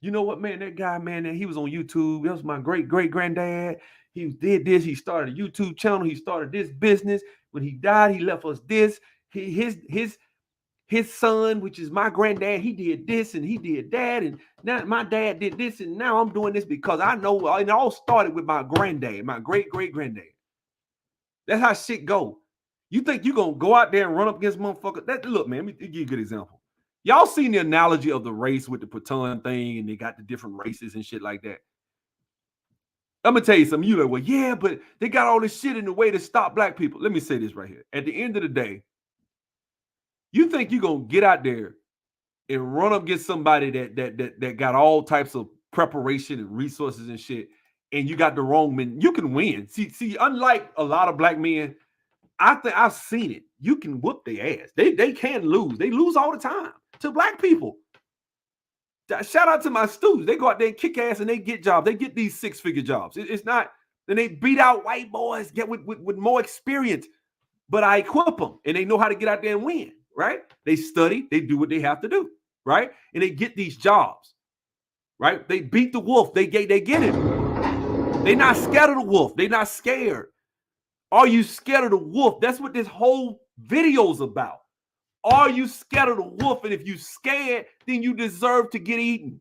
You know what, man? That guy, man, he was on YouTube. That was my great-great-granddad. He did this. He started a YouTube channel. He started this business. When he died, he left us this. His son, which is my granddad, he did this and he did that. And now my dad did this. And now I'm doing this because I know it all started with my granddad, my great-great-granddad. That's how shit go. You think you're going to go out there and run up against motherfuckers? Look, man, let me give you a good example. Y'all seen the analogy of the race with the Patton thing and they got the different races and shit like that. I'm going to tell you something. You're like, well, yeah, but they got all this shit in the way to stop black people. Let me say this right here. At the end of the day, you think you're going to get out there and run up against somebody that got all types of preparation and resources and shit, and you got the wrong men, you can win. See, unlike a lot of black men, I think I've seen it. You can whoop their ass. They can lose. They lose all the time to black people. Shout out to my students. They go out there and kick ass and they get jobs. They get these 6-figure jobs. It's not, then they beat out white boys, get with more experience. But I equip them and they know how to get out there and win, right? They study, they do what they have to do, right? And they get these jobs, right? They beat the wolf. They get it. They're not scared of the wolf. They're not scared. Are you scared of the wolf? That's what this whole video's about. Are you scared of the wolf? And if you're scared, then you deserve to get eaten.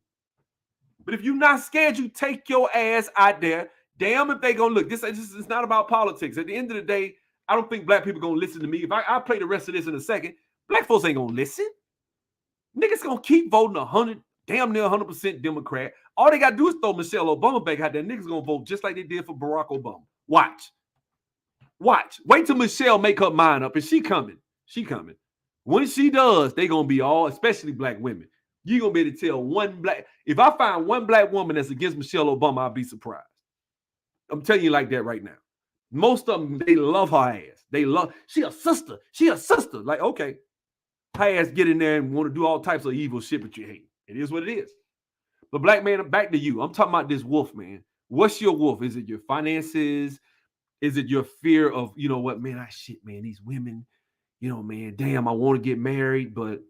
But if you're not scared, you take your ass out there. Damn if they gonna look. This is not about politics. At the end of the day, I don't think black people gonna listen to me. If I play the rest of this in a second, black folks ain't gonna listen. Niggas gonna keep voting damn near 100% Democrat. All they gotta do is throw Michelle Obama back out there. Niggas gonna vote just like they did for Barack Obama. Watch. Wait till Michelle make her mind up. And she coming. When she does, they gonna be all, especially black women. You gonna be able to tell if I find one black woman that's against Michelle Obama, I'll be surprised. I'm telling you like that right now. Most of them, they love her ass. She a sister. Like, okay. Her ass get in there and want to do all types of evil shit, but you hate. It is what it is. But black man, back to you. I'm talking about this wolf, man. What's your wolf? Is it your finances? Is it your fear of, you know what, man, man, these women, you know, man, damn, I want to get married, but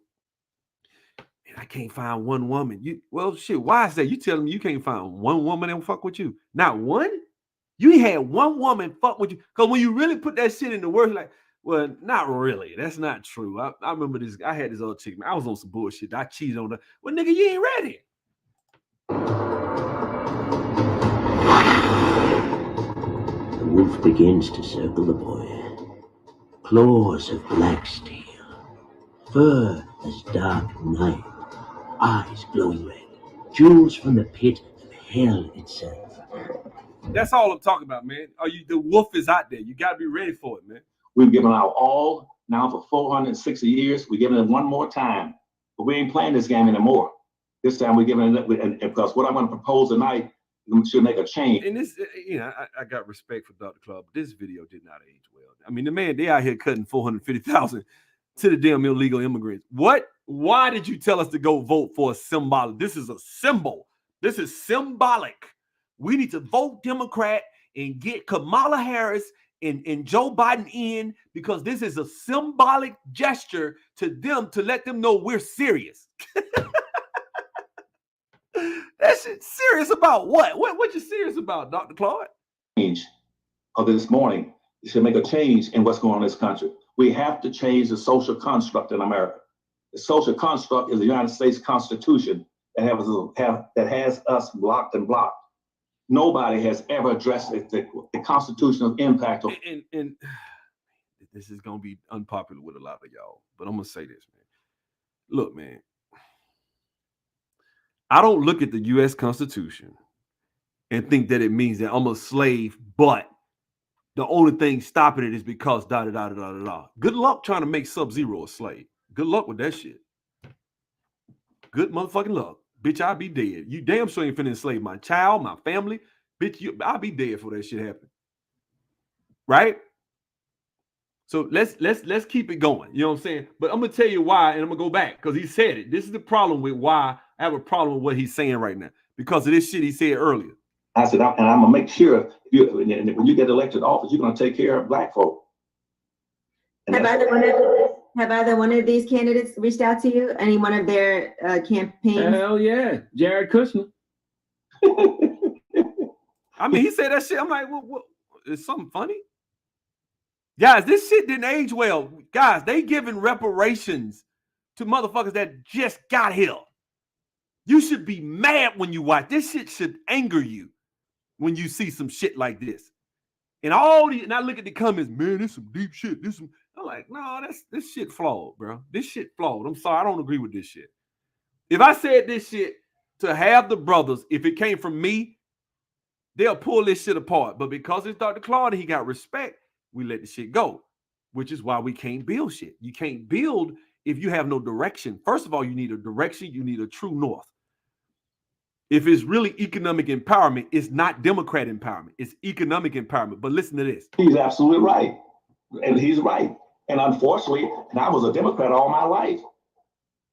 man, I can't find one woman. Well, shit, why is that? You telling me you can't find one woman that will fuck with you? Not one? You had one woman fuck with you. Because when you really put that shit in the words, like, well, not really. That's not true. I remember this. I had this other chick, man. I was on some bullshit. I cheated on her. Well, nigga, you ain't ready. The wolf begins to circle the boy. Claws of black steel, fur as dark night, eyes glowing red, jewels from the pit of hell itself. That's all I'm talking about, man. The wolf is out there. You got to be ready for it, man. We've given our all now for 460 years. We're giving it one more time, but we ain't playing this game anymore. This time we're giving it, because what I'm going to propose tonight should make a change. And this, I got respect for Dr. Club. This video did not age well. I mean, the man, they out here cutting 450,000 to the damn illegal immigrants. What? Why did you tell us to go vote for a symbolic? This is a symbol. This is symbolic. We need to vote Democrat and get Kamala Harris and Joe Biden in, because this is a symbolic gesture to them to let them know we're serious. That shit serious about what? What you serious about, Dr. Claude? Change of this morning. You should make a change in what's going on in this country. We have to change the social construct in America. The social construct is the United States Constitution that has us blocked and blocked. Nobody has ever addressed the constitutional impact of. And this is gonna be unpopular with a lot of y'all, but I'm gonna say this, man. Look, man. I don't look at the U.S. Constitution and think that it means that I'm a slave, but the only thing stopping it is because da da da da da da. Good luck trying to make Sub-Zero a slave. Good luck with that shit. Good motherfucking luck. Bitch, I'll be dead. You damn sure ain't finna enslave my child, my family. Bitch, I'll be dead for that shit happen. Right? So let's keep it going. You know what I'm saying? But I'm gonna tell you why, and I'm gonna go back because he said it. This is the problem with why I have a problem with what he's saying right now, because of this shit he said earlier. I said, and I'm gonna make sure when you get elected office, you're gonna take care of black folk. And Have either one of these candidates reached out to you? Any one of their campaigns? Hell yeah, Jared Kushner. I mean, he said that shit. I'm like, what? Is something funny? Guys, this shit didn't age well. Guys, they giving reparations to motherfuckers that just got here. You should be mad when you watch. This shit should anger you when you see some shit like this. And and I look at the comments, man, this some deep shit. I'm like, no, this shit flawed, bro. This shit flawed. I'm sorry, I don't agree with this shit. If I said this shit to have the brothers, if it came from me, they'll pull this shit apart. But because it's Dr. Claude and he got respect, we let the shit go, which is why we can't build shit. You can't build if you have no direction. First of all, you need a direction. You need a true north. If it's really economic empowerment, it's not Democrat empowerment. It's economic empowerment. But listen to this. He's absolutely right. And he's right. And unfortunately, and I was a Democrat all my life.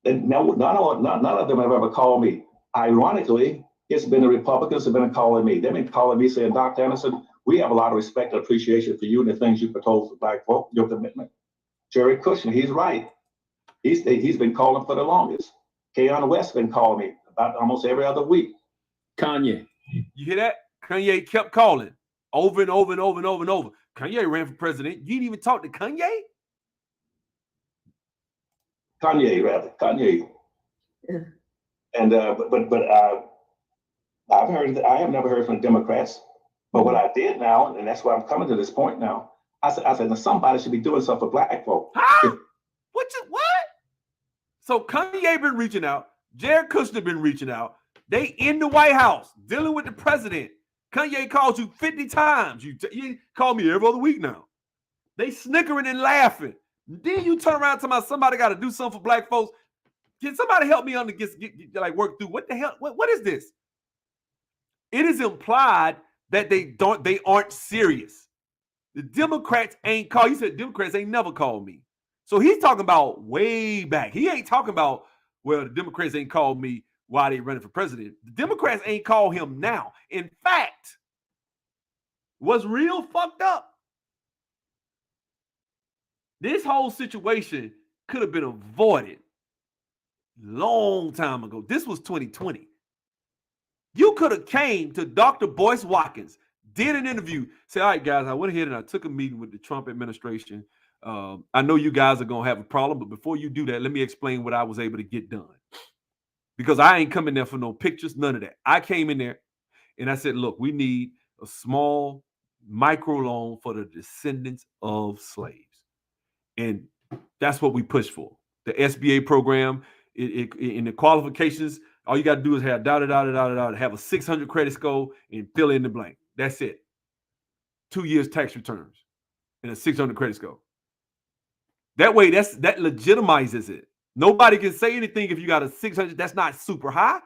And none of them have ever called me. Ironically, it's been the Republicans have been calling me. They've been calling me saying, Dr. Anderson, we have a lot of respect and appreciation for you and the things you propose for Black folk, your commitment. Jared Kushner, he's right. He's been calling for the longest. Keon West been calling me about almost every other week. Kanye. You hear that? Kanye kept calling over and over and over and over and over. Kanye ran for president. You didn't even talk to Kanye? Kanye. Yeah. And I have never heard from the Democrats. But what I did now, and that's why I'm coming to this point now, I said, now somebody should be doing something for Black folk. Huh? What? So Kanye been reaching out. Jared Kushner been reaching out. They in the White House dealing with the president. Kanye called you 50 times. You call me every other week now. They snickering and laughing. Then you turn around to somebody got to do something for Black folks. Can somebody help me get work through? What the hell? What is this? It is implied that they aren't serious. The Democrats ain't called. He said Democrats ain't never called me. So he's talking about way back. He ain't talking about, well, the Democrats ain't called me while they running for president. The Democrats ain't called him now. In fact, what's real fucked up, this whole situation could have been avoided long time ago. This was 2020. You could have came to Dr. Boyce Watkins, did an interview, said, all right, guys, I went ahead and I took a meeting with the Trump administration. I know you guys are going to have a problem, but before you do that, let me explain what I was able to get done. Because I ain't coming there for no pictures, none of that. I came in there and I said, look, we need a small micro loan for the descendants of slaves. And that's what we push for. The SBA program, in the qualifications, all you got to do is have have a 600 credit score and fill in the blank. That's it. 2 years tax returns and a 600 credit score. That way, that legitimizes it. Nobody can say anything if you got a 600. That's not super high.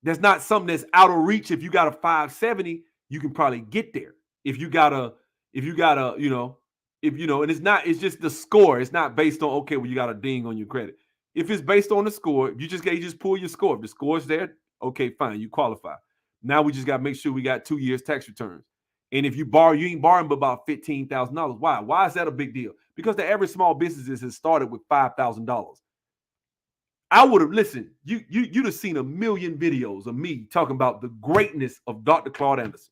That's not something that's out of reach. If you got a 570, you can probably get there. If you got a, and it's just the score. It's not based on, okay, well, you got a ding on your credit. If it's based on the score, you just pull your score. If the score's there, okay, fine, you qualify. Now we just got to make sure we got 2 years tax returns. And if you borrow, you ain't borrowing but about $15,000. Why? Why is that a big deal? Because the average small businesses has started with $5,000. I would have listened. You'd have seen a million videos of me talking about the greatness of Dr. Claude Anderson.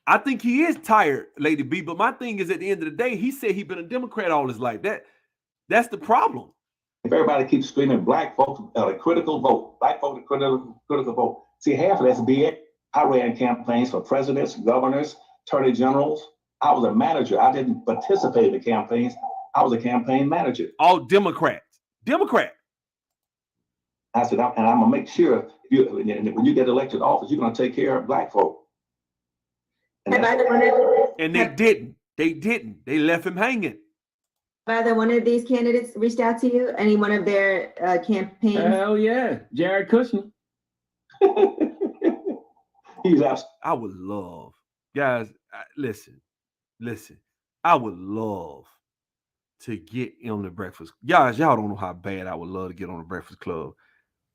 I think he is tired, Lady B. But my thing is, at the end of the day, he said he's been a Democrat all his life. That's the problem. If everybody keeps screaming Black folks a critical vote, Black folks a critical vote. See, half of that's BS. I ran campaigns for presidents, governors, attorney generals. I was a manager. I didn't participate in the campaigns. I was a campaign manager. All Democrats. Democrat. I said, and I'm gonna make sure when you get elected office, you're gonna take care of Black folk. And they didn't. They didn't. They left him hanging. Either one of these candidates reached out to you? Any one of their campaigns? Hell yeah, Jared Kushner. I would love, guys. Listen. I would love to get on the Breakfast. Guys, y'all don't know how bad I would love to get on the Breakfast Club.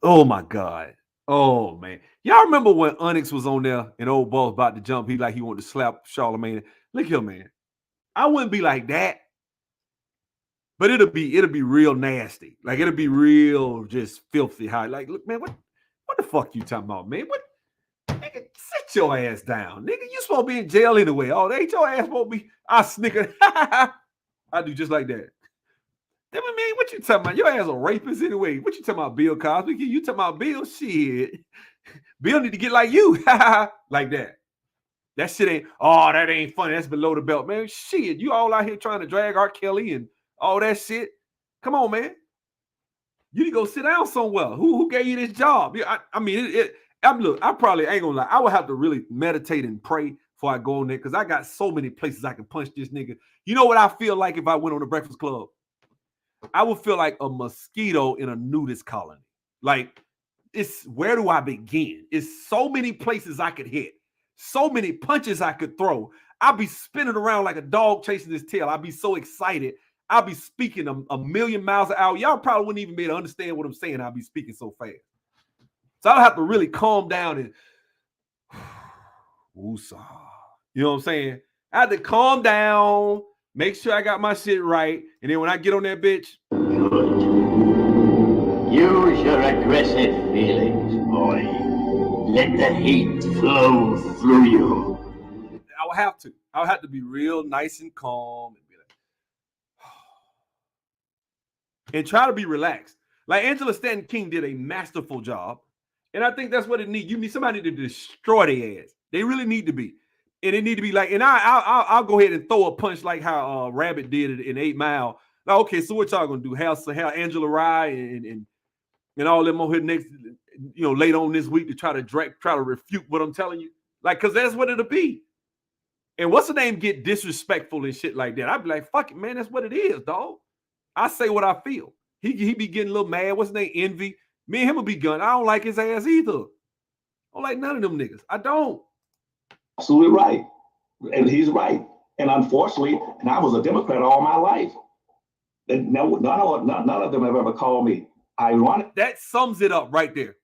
Oh my God. Oh man. Y'all remember when Onyx was on there and old boss about to jump? He wanted to slap Charlamagne. Look here, man. I wouldn't be like that. But it'll be real nasty. Like it'll be real just filthy high. Like, look, man, what the fuck you talking about, man? What nigga, sit your ass down. Nigga, you supposed to be in jail anyway. Oh, they ain't your ass supposed to be. I snicker. I do just like that. Then, man, what you talking about? Your ass a rapist anyway. What you talking about, Bill Cosby? You talking about Bill? Shit. Bill need to get like you. Like that. That shit ain't, oh, that ain't funny. That's below the belt, man. Shit, you all out here trying to drag R. Kelly and all that shit. Come on, man. You need to go sit down somewhere. Who gave you this job? I mean, look, I probably ain't gonna lie. I would have to really meditate and pray before I go on there because I got so many places I can punch this nigga. You know what I feel like if I went on the Breakfast Club? I would feel like a mosquito in a nudist colony. Like, where do I begin? It's so many places I could hit. So many punches I could throw. I'd be spinning around like a dog chasing his tail. I'd be so excited. I'd be speaking a million miles an hour. Y'all probably wouldn't even be able to understand what I'm saying. I'd be speaking so fast. So I'll have to really calm down and woosah. You know what I'm saying? I had to calm down, make sure I got my shit right, and then when I get on that bitch. Good. Use your aggressive feelings, boy. Let the heat flow through you. I would have to. I would have to be real nice and calm and be like, and try to be relaxed. Like Angela Stanton King did a masterful job. And I think that's what it needs. You need somebody to destroy their ass. They really need to be. And it need to be like, and I'll go ahead and throw a punch like how Rabbit did it in 8 Mile. Like, okay, so what y'all gonna do? Have Angela Rye and all them on here next, later on this week to try to refute what I'm telling you? Like, cause that's what it'll be. And what's the name get disrespectful and shit like that? I'd be like, fuck it, man, that's what it is, dog. I say what I feel. He be getting a little mad. What's his name? Envy. Me and him will be gun. I don't like his ass either. I don't like none of them niggas. I don't. Absolutely right. And he's right. And unfortunately, and I was a Democrat all my life. And none of them have ever called me ironic. That sums it up right there.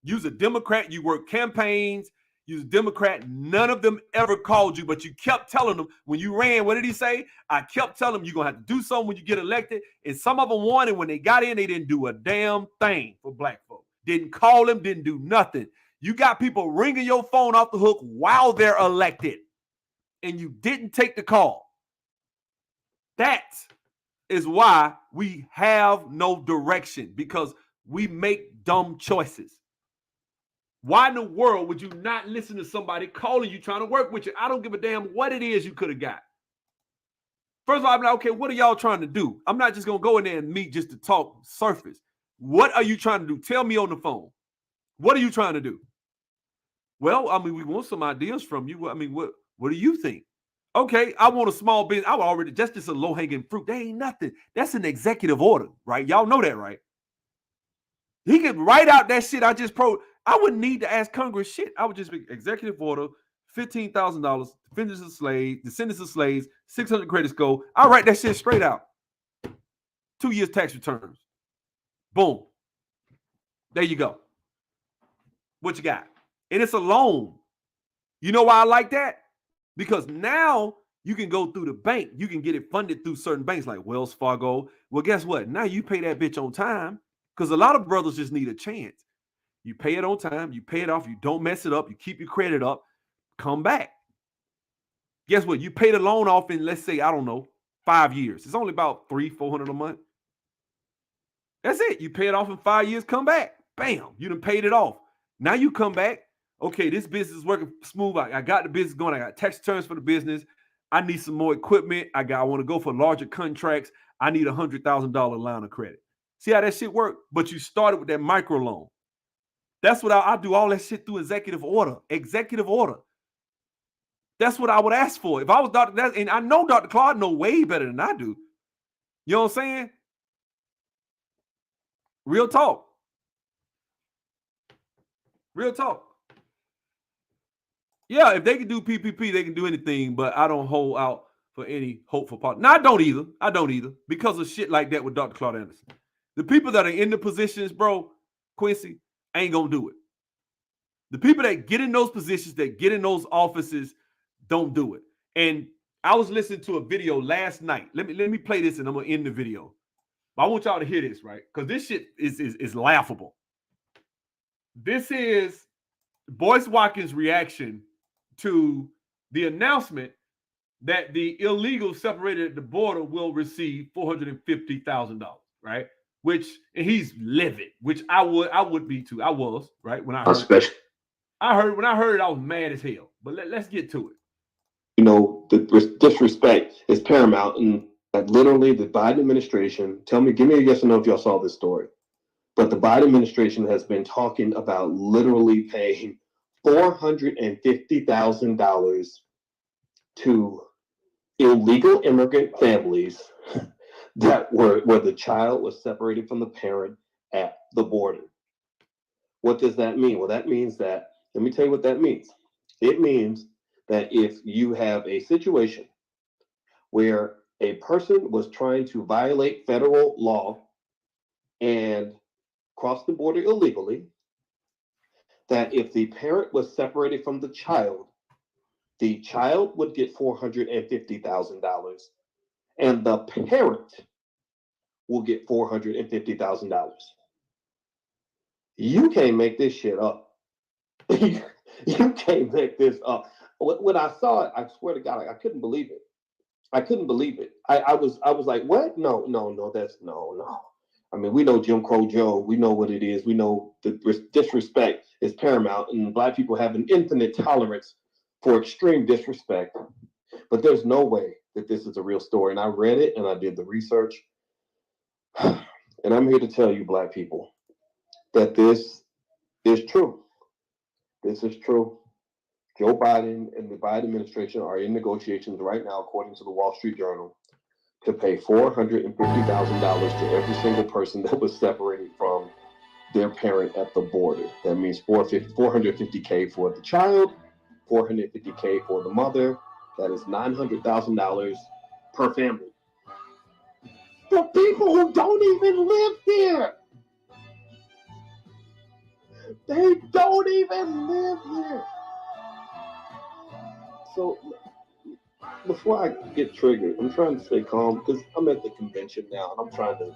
You's a Democrat. You work campaigns. You're a Democrat. None of them ever called you, but you kept telling them when you ran. What did he say? I kept telling them you're going to have to do something when you get elected. And some of them won. And when they got in, they didn't do a damn thing for black folk. Didn't call them, didn't do nothing. You got people ringing your phone off the hook while they're elected. And you didn't take the call. That is why we have no direction, because we make dumb choices. Why in the world would you not listen to somebody calling you, trying to work with you? I don't give a damn what it is you could have got. First of all, I'm like, okay, what are y'all trying to do? I'm not just going to go in there and meet just to talk surface. What are you trying to do? Tell me on the phone. What are you trying to do? Well, I mean, we want some ideas from you. I mean, what do you think? Okay, I want a small business. I already, just a low-hanging fruit. That ain't nothing. That's an executive order, right? Y'all know that, right? He could write out that shit I wouldn't need to ask Congress shit. I would just be executive order, $15,000, descendants of slaves, 600 credit score. I'll write that shit straight out. 2 years tax returns. Boom. There you go. What you got? And it's a loan. You know why I like that? Because now you can go through the bank. You can get it funded through certain banks like Wells Fargo. Well, guess what? Now you pay that bitch on time, because a lot of brothers just need a chance. You pay it on time. You pay it off. You don't mess it up. You keep your credit up. Come back. Guess what? You pay the loan off in, let's say, I don't know, 5 years. It's only about $300-400 a month. That's it. You pay it off in 5 years. Come back. Bam. You done paid it off. Now you come back. Okay, this business is working smooth. I got the business going. I got tax returns for the business. I need some more equipment. I want to go for larger contracts. I need $100,000 line of credit. See how that shit work? But you started with that micro loan. That's what I do, all that shit through executive order. Executive order. That's what I would ask for. If I was Dr. And I know Dr. Claude know way better than I do. You know what I'm saying? Real talk. Real talk. Yeah, if they can do PPP, they can do anything, but I don't hold out for any hope for politics. No, I don't either. Because of shit like that with Dr. Claude Anderson. The people that are in the positions, bro, Quincy, ain't gonna do it. The people that get in those positions, that get in those offices, don't do it. And I was listening to a video last night. Let me play this and I'm gonna end the video. But I want y'all to hear this, right? Because this shit is laughable. This is Boyce Watkins' reaction to the announcement that the illegals separated at the border will receive $450,000, right? Which, and he's livid, which I would be too. I was, right? When I heard it, I was mad as hell. But let's get to it. You know, the disrespect is paramount, and literally the Biden administration, give me a yes or no if y'all saw this story. But the Biden administration has been talking about literally paying $450,000 to illegal immigrant families that where the child was separated from the parent at the border. What does that mean? Well, that means that, let me tell you what that means. It means that if you have a situation where a person was trying to violate federal law and cross the border illegally, that if the parent was separated from the child would get $450,000 and the parent will get $450,000. You can't make this shit up. You can't make this up. When I saw it, I swear to God, I couldn't believe it. I couldn't believe it. I was like, what? No, that's no. I mean, we know Jim Crow Joe. We know what it is. We know the disrespect is paramount, and Black people have an infinite tolerance for extreme disrespect. But there's no way that this is a real story. And I read it, and I did the research. And I'm here to tell you, Black people, that this is true. This is true. Joe Biden and the Biden administration are in negotiations right now, according to the Wall Street Journal, to pay $450,000 to every single person that was separated from their parent at the border. That means $450K for the child, $450K for the mother. That is $900,000 per family. For people who don't even live here. They don't even live here. So before I get triggered, I'm trying to stay calm because I'm at the convention now and I'm trying to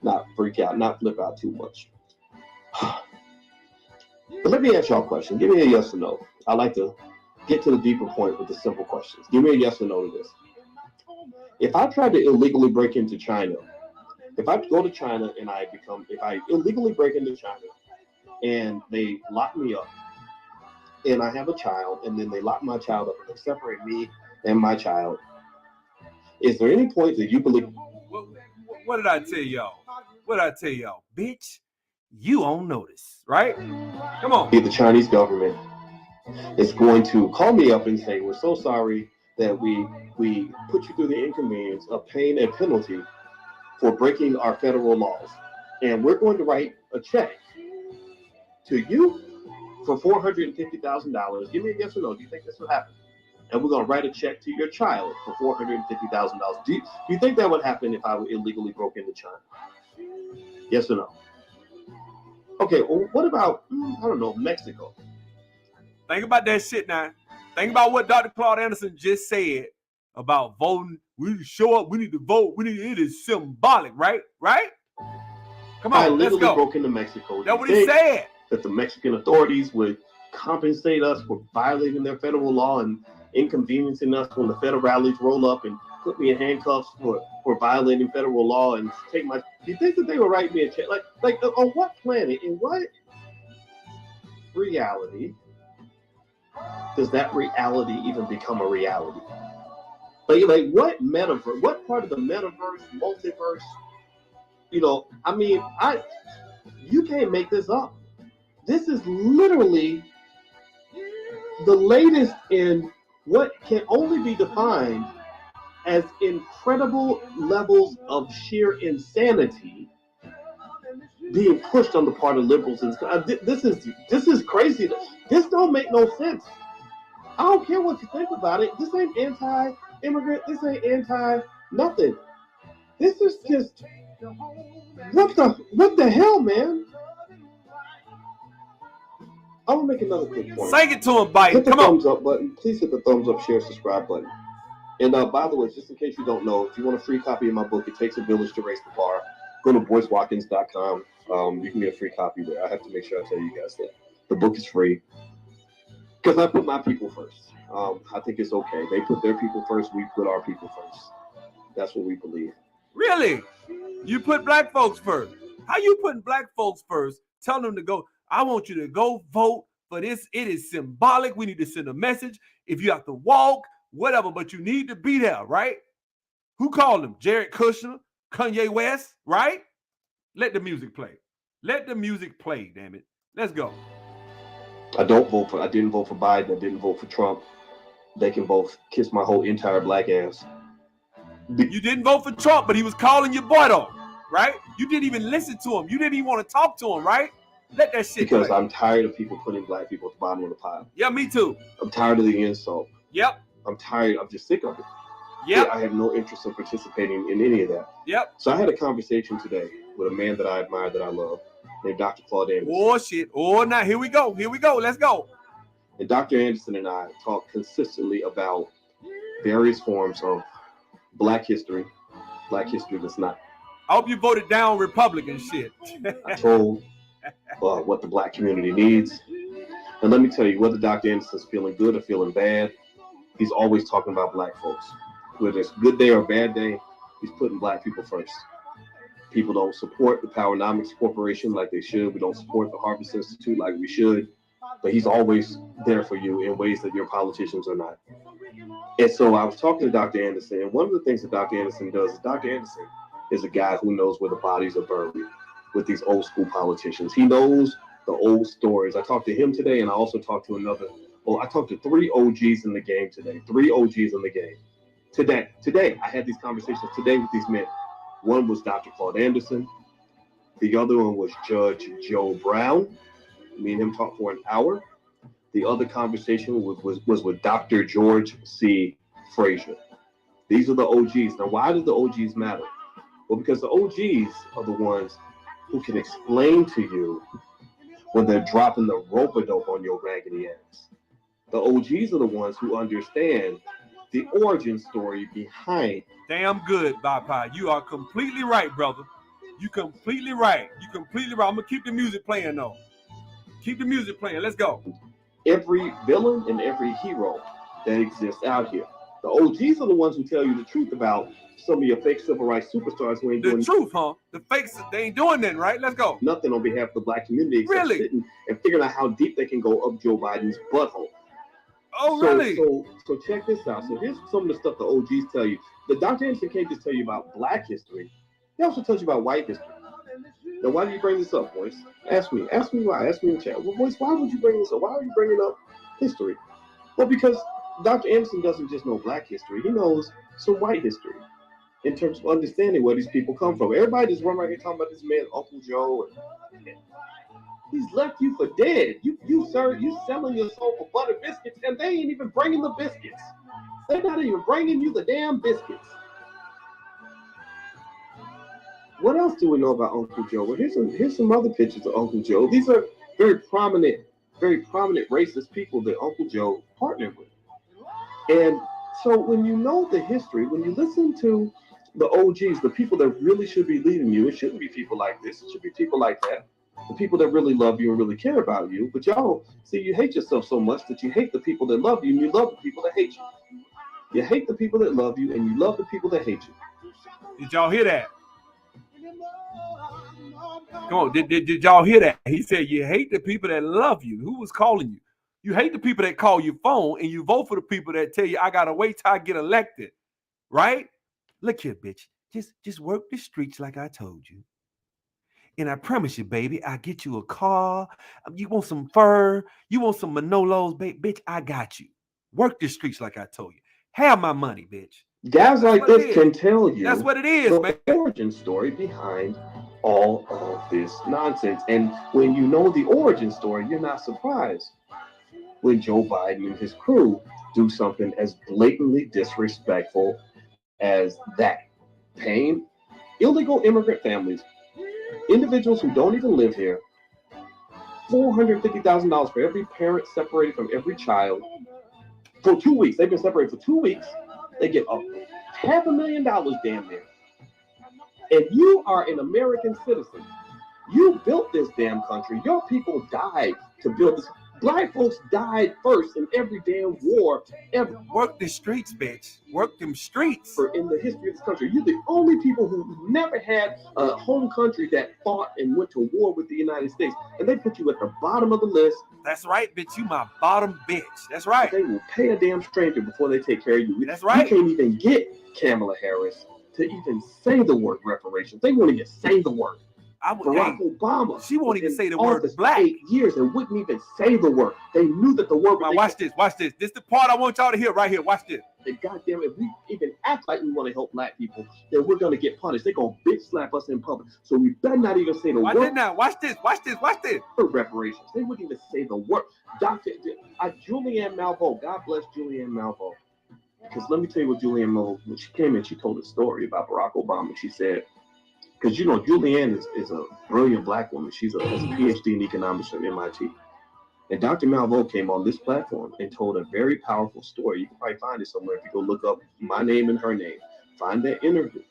not freak out, not flip out too much. But let me ask y'all a question. Give me a yes or no. I like to get to the deeper point with the simple questions. Give me a yes or no to this. If I try to illegally break into China, if I go to China and if I illegally break into China and they lock me up and I have a child and then they lock my child up and they separate me and my child, is there any point that you believe? What did I tell y'all? Bitch, you on notice, right? Come on. The Chinese government is going to call me up and say, we're so sorry that we put you through the inconvenience of paying a penalty for breaking our federal laws. And we're going to write a check to you for $450,000. Give me a yes or no. Do you think this will happen? And we're going to write a check to your child for $450,000. Do you think that would happen if I illegally broke into China? Yes or no? Okay, well, what about, I don't know, Mexico? Think about that shit now. Think about what Dr. Claude Anderson just said about voting. We need to show up. We need to vote. It is symbolic, right? Right? Come on, let's go. Broke into Mexico. That's what he said. That the Mexican authorities would compensate us for violating their federal law and inconveniencing us when the federales roll up and put me in handcuffs for violating federal law and take my. Do you think that they would write me a check? Like on what planet, in what reality does that reality even become a reality? Like what metaverse? What part of the metaverse, multiverse? You can't make this up. This is literally the latest in what can only be defined as incredible levels of sheer insanity being pushed on the part of liberals. This is crazy. This don't make no sense. I don't care what you think about it. This ain't anti-immigrant. This ain't anti-nothing. This is just what the hell, man? I will make another quick point. Sing it to him, Biden. Hit the thumbs up button. Please hit the thumbs up, share, subscribe button. And by the way, just in case you don't know, if you want a free copy of my book, It Takes a Village to Raise the Bar, Go to BoyceWatkins.com. You can get a free copy there. I have to make sure I tell you guys that. The book is free because I put my people first. I think it's okay. They put their people first. We put our people first. That's what we believe. Really? You put black folks first. How you putting black folks first? Tell them to go. I want you to go vote for this. It is symbolic. We need to send a message. If you have to walk, whatever, but you need to be there, right? Who called them? Jared Kushner, Kanye West, right? Let the music play. Let the music play, damn it. Let's go. I didn't vote for Biden. I didn't vote for Trump. They can both kiss my whole entire black ass. You didn't vote for Trump, but he was calling your boy though, right? You didn't even listen to him. You didn't even want to talk to him, right? Let that shit Because play. I'm tired of people putting black people at the bottom of the pile. Yeah, me too. I'm tired of the insult. Yep. I'm tired. I'm just sick of it. Yep. I have no interest in participating in any of that. Yep. So I had a conversation today with a man that I admire, that I love, named Dr. Claude Anderson. Oh, shit. Oh, now here we go. Here we go. Let's go. And Dr. Anderson and I talk consistently about various forms of black history that's not. I hope you voted down Republican shit. I told what the black community needs. And let me tell you, whether Dr. Anderson's feeling good or feeling bad, he's always talking about black folks. Whether it's a good day or a bad day, he's putting black people first. People don't support the Powernomics Corporation like they should. We don't support the Harvest Institute like we should. But he's always there for you in ways that your politicians are not. And so I was talking to Dr. Anderson, and one of the things that Dr. Anderson does is Dr. Anderson is a guy who knows where the bodies are buried with these old school politicians. He knows the old stories. I talked to him today, and I also talked to I talked to 3 OGs in the game today. 3 OGs in the game. Today, I had these conversations today with these men. One was Dr. Claude Anderson. The other one was Judge Joe Brown. Me and him talked for an hour. The other conversation was with Dr. George C. Frazier. These are the OGs. Now, why do the OGs matter? Well, because the OGs are the ones who can explain to you when they're dropping the rope-a-dope on your raggedy ass. The OGs are the ones who understand the origin story behind. Damn good, Bapa. You are completely right, brother. You completely right. You completely right. I'm going to keep the music playing, though. Keep the music playing. Let's go. Every villain and every hero that exists out here. The OGs are the ones who tell you the truth about some of your fake civil rights superstars who ain't doing the truth, huh? The fakes, they ain't doing nothing, right? Let's go. Nothing on behalf of the black community except Really? sitting and figuring out how deep they can go up Joe Biden's butthole. Oh, really? So check this out. So here's some of the stuff the OGs tell you. The Dr. Anderson can't just tell you about black history. He also tells you about white history. Now, why do you bring this up, Boyce? Ask me why. Ask me in the chat. Well, Boyce, why would you bring this up? Why are you bringing up history? Well, because Dr. Anderson doesn't just know black history. He knows some white history in terms of understanding where these people come from. Everybody just run right here talking about this man, Uncle Joe. And he's left you for dead. You selling your soul for butter biscuits, and they ain't even bringing the biscuits. They're not even bringing you the damn biscuits. What else do we know about Uncle Joe? Well, here's some other pictures of Uncle Joe. These are very prominent racist people that Uncle Joe partnered with. And so when you know the history, when you listen to the OGs, the people that really should be leading you, it shouldn't be people like this. It should be people like that. The people that really love you and really care about you. But y'all, see, you hate yourself so much that you hate the people that love you and you love the people that hate you. You hate the people that love you and you love the people that hate you. Did y'all hear that? Come on, did y'all hear that? He said you hate the people that love you. Who was calling you? You hate the people that call your phone, and you vote for the people that tell you, I gotta wait till I get elected. Right? Look here, bitch. Just work the streets like I told you. And I promise you, baby, I'll get you a car. You want some fur? You want some Manolos? Bitch, I got you. Work the streets like I told you. Have my money, bitch. Guys like this can tell you that's what it is, the man. origin story behind all of this nonsense. And when you know the origin story, you're not surprised when Joe Biden and his crew do something as blatantly disrespectful as that. Paying illegal immigrant families, individuals who don't even live here, $450,000 for every parent separated from every child for 2 weeks. They've been separated for 2 weeks. They get $500,000 damn near And you are an American citizen. You built this damn country. Your people died to build this. Black folks died first in every damn war ever. Work the streets, bitch. Work them streets. In the history of this country, you're the only people who never had a home country that fought and went to war with the United States. And they put you at the bottom of the list. That's right, bitch. You my bottom bitch. That's right. They will pay a damn stranger before they take care of you. That's right. You can't even get Kamala Harris to even say the word reparations. They won't even say the word. Barack Obama. She won't even say the word black. 8 years and wouldn't even say the word. They knew that the word. Now watch this. Watch this. This is the part I want y'all to hear right here. Watch this. And goddamn, if we even act like we want to help black people, then we're gonna get punished. They're gonna bitch slap us in public. So we better not even say the word. Watch it now. Watch this. Watch this. Watch this. For reparations, they wouldn't even say the word. Julianne Malveaux. God bless Julianne Malveaux. Because let me tell you what Julianne Malveaux. When she came in, she told a story about Barack Obama. She said, because you know Julianne is a brilliant black woman. She has a PhD in economics from MIT. And Dr. Malveaux came on this platform and told a very powerful story. You can probably find it somewhere if you go look up my name and her name. Find that interview.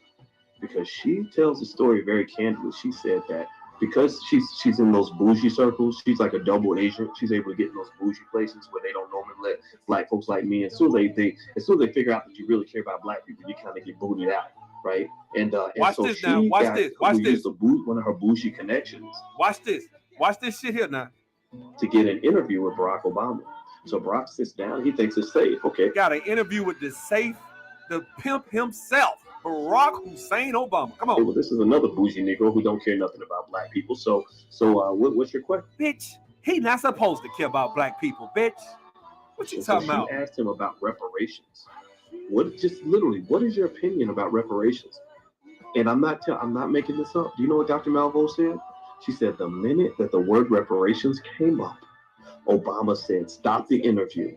Because she tells the story very candidly. She said that because she's in those bougie circles, she's like a double agent. She's able to get in those bougie places where they don't normally let black folks like me. As soon as they figure out that you really care about black people, you kind of get booted out. Right, and watch so this now. Watch this. Watch this. One of her bougie connections. Watch this. Watch this shit here now. To get an interview with Barack Obama. So Barack sits down. He thinks it's safe. Okay. Got an interview with the pimp himself, Barack Hussein Obama. Come on. Hey, well, this is another bougie Negro who don't care nothing about black people. So what's your question? Bitch, he not supposed to care about black people, bitch. What you talking about? She asked him about reparations. What is your opinion about reparations? And I'm not making this up. Do you know what Dr. Malveaux said? She said the minute that the word reparations came up, Obama said, stop the interview.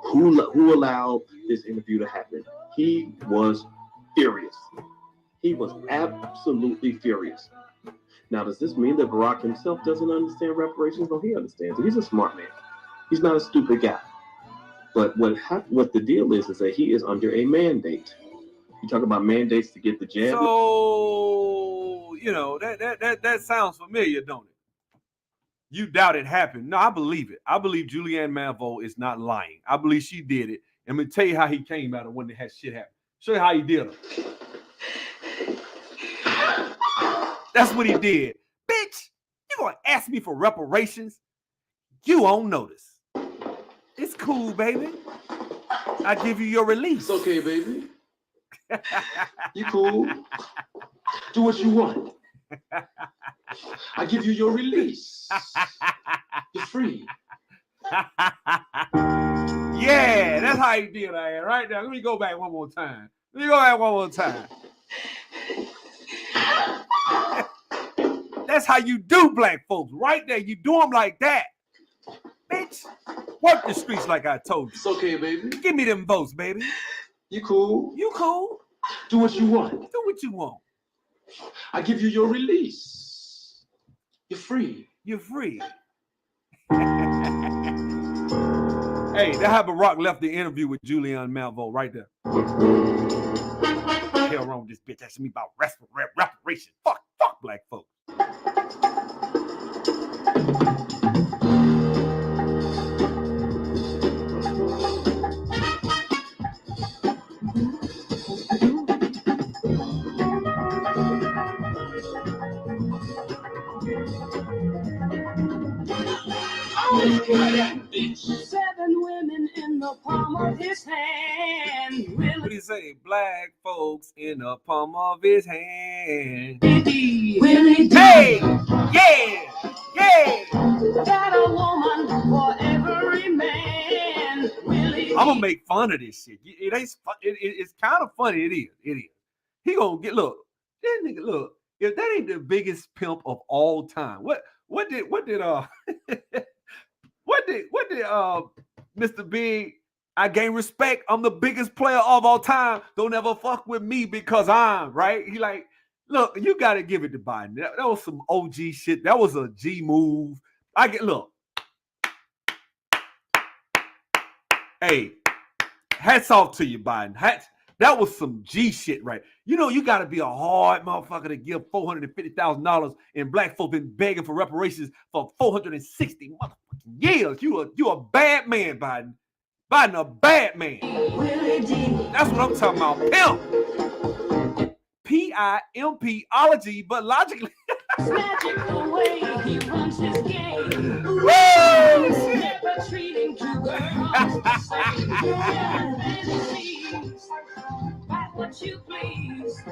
Who allowed this interview to happen? He was furious. He was absolutely furious. Now, does this mean that Barack himself doesn't understand reparations? No, he understands it. He's a smart man. He's not a stupid guy. But what the deal is that he is under a mandate. You talk about mandates to get the jab. So, you know, that sounds familiar, don't it? You doubt it happened. No, I believe it. I believe Julianne Malveaux is not lying. I believe she did it. And I'm going to tell you how he came out of when that shit happened. Show you how he did it. That's what he did. Bitch, you going to ask me for reparations? You won't notice. It's cool, baby. I give you your release. It's okay, baby. You cool. Do what you want. I give you your release. You're free. Yeah, that's how he did that right now. Let me go back one more time. That's how you do black folks. Right there. You do them like that. Bitch, work the streets like I told you. It's okay, baby. Give me them votes, baby. You cool. You cool. Do what you want. Do what you want. I give you your release. You're free. You're free. Hey, that's how Barack left the interview with Julianne Malveaux right there. Hell wrong with this bitch asking me about reparation. Fuck black folks. Seven women in the palm of his hand. What do you say? Black folks in the palm of his hand. Willie D. Hey! Yeah! Got a woman for every man. Willie D. I'm gonna make fun of this shit. It ain't fun. It's kind of funny. It is. He gonna get look. That nigga look. If that ain't the biggest pimp of all time, what did Mr. Big? I gain respect. I'm the biggest player of all time. Don't ever fuck with me because I'm right. He like, look, you got to give it to Biden. That was some OG shit. That was a G move. Look. Hey, hats off to you, Biden. That was some G shit, right? You know, you got to be a hard motherfucker to give $450,000, and black folk been begging for reparations for 460 motherfucking years. You a bad man, Biden. Biden a bad man. That's what I'm talking about. Pimp. P-I-M-P-ology, but logically. Magic the way he runs his game. Woo! Never treating two girls the same. Buy what you please.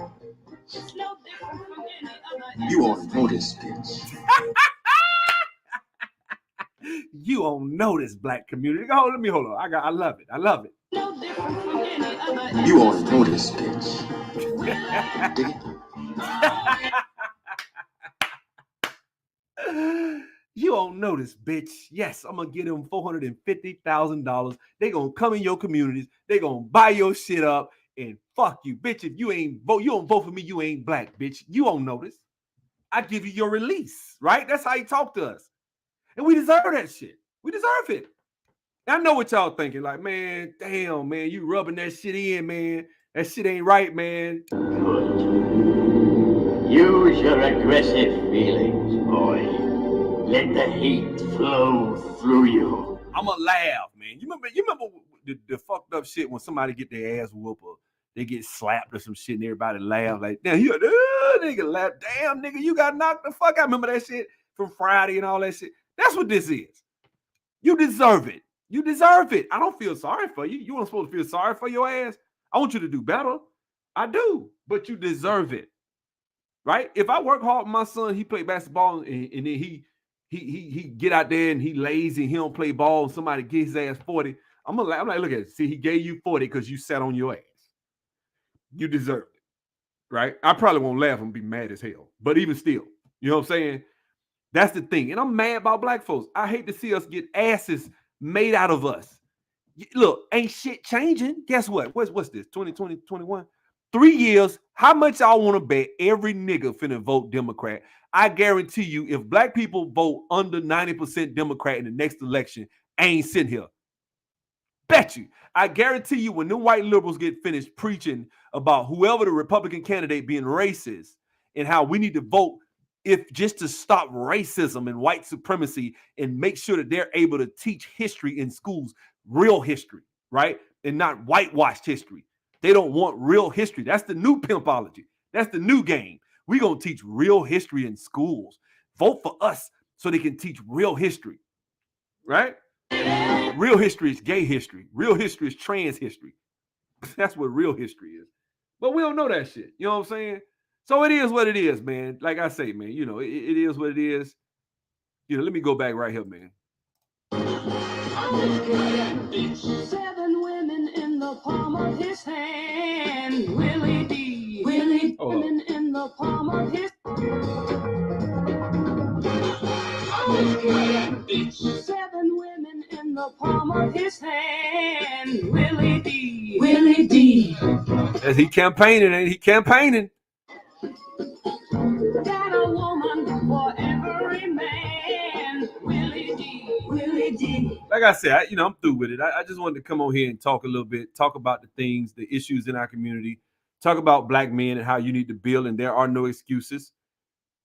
It's no different from any other. You won't notice, bitch. You don't know this, black community. Let me hold on. I love it. I love it. No different from any other. You won't notice, bitch. Dig it? You don't know this, bitch. Yes, I'm gonna get them $450,000. They gonna come in your communities. They gonna buy your shit up and fuck you, bitch. If you don't vote for me, you ain't black, bitch. You don't know this. I give you your release, right? That's how you talk to us, and we deserve that shit. We deserve it. I know what y'all thinking, like, man, damn, man, you rubbing that shit in, man. That shit ain't right, man. Good. Use your aggressive feelings, boy. Let the heat flow through you. I'ma laugh, man. You remember the fucked up shit when somebody get their ass whooped or they get slapped or some shit and everybody laugh like, damn, nigga laugh. Damn, nigga, you got knocked the fuck out. Remember that shit from Friday and all that shit? That's what this is. You deserve it. You deserve it. I don't feel sorry for you. You weren't supposed to feel sorry for your ass. I want you to do better. I do, but you deserve it. Right? If I work hard with my son, he played basketball and then he get out there and he lazy and he don't play ball and somebody get his ass 40. I'm like, look at it. See, he gave you 40 because you sat on your ass. You deserve it. Right? I probably won't laugh and be mad as hell. But even still, you know what I'm saying? That's the thing. And I'm mad about black folks. I hate to see us get asses made out of us. Look, ain't shit changing. Guess what? What's this? 2020, 21? 3 years. How much y'all want to bet every nigga finna vote Democrat? I guarantee you, if black people vote under 90% Democrat in the next election, I ain't sitting here. Bet you. I guarantee you, when them white liberals get finished preaching about whoever the Republican candidate being racist and how we need to vote if just to stop racism and white supremacy and make sure that they're able to teach history in schools, real history, right? And not whitewashed history. They don't want real history. That's the new pimpology. That's the new game. We're going to teach real history in schools. Vote for us so they can teach real history, right? Real history is gay history. Real history is trans history. That's what real history is. But we don't know that shit. You know what I'm saying? So it is what it is, man. Like I say, man, you know, it is what it is. You know, let me go back right here, man. 7 women in the palm of his hand. Willie D. Willie women in the palm of his 7 women in the palm of his hand. Willie D. Willie D. As he campaigning, ain't he campaigning? Got a woman for every man. Willie D. Willie D. Like I said, I'm through with it. I just wanted to come on here and talk a little bit, talk about the things, the issues in our community, talk about black men and how you need to build, and there are no excuses.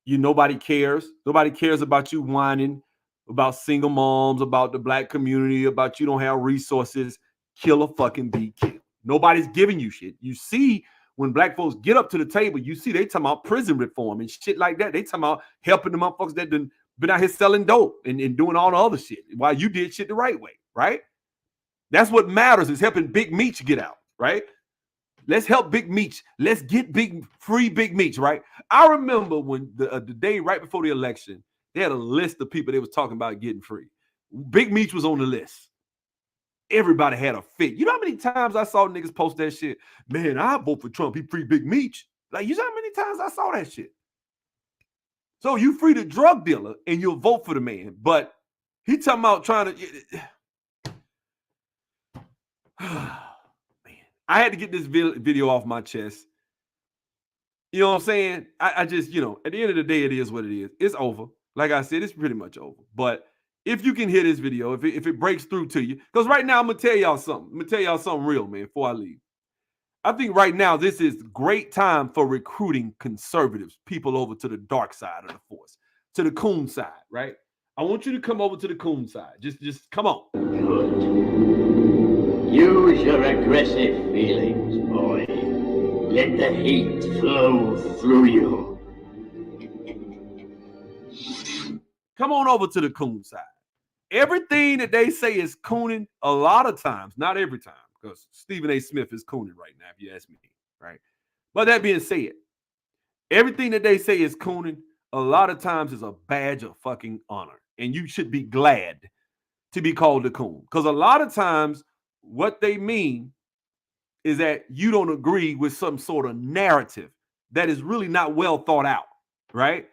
Nobody cares. Nobody cares about you whining about single moms, about the black community, about you don't have resources. Kill a fucking bee, kill. Nobody's giving you shit. You see, when black folks get up to the table, you see they talking about prison reform and shit like that. They talking about helping the motherfuckers that done been out here selling dope and doing all the other shit while you did shit the right way, right? That's what matters, is helping Big Meech get out, right? Let's help Big Meech. Let's get free Big Meech, right? I remember when the day right before the election, they had a list of people they was talking about getting free. Big Meech was on the list. Everybody had a fit. You know how many times I saw niggas post that shit? Man, I vote for Trump. He free Big Meech. Like, you know how many times I saw that shit? So you free the drug dealer and you'll vote for the man. But he talking about trying to... Man, I had to get this video off my chest. You know what I'm saying? I just, at the end of the day, it is what it is. It's over. Like I said, it's pretty much over. But if you can hear this video, if it breaks through to you, because right now I'm going to tell y'all something. I'm going to tell y'all something real, man, before I leave. I think right now this is great time for recruiting conservatives, people over to the dark side of the force, to the coon side, right? I want you to come over to the coon side. Just come on. Good. Use your aggressive feelings, boy. Let the hate flow through you. Come on over to the coon side. Everything that they say is cooning a lot of times, not every time, because Stephen A. Smith is cooning right now, if you ask me, right? But that being said, everything that they say is cooning a lot of times is a badge of fucking honor. And you should be glad to be called a coon. Because a lot of times what they mean is that you don't agree with some sort of narrative that is really not well thought out, right?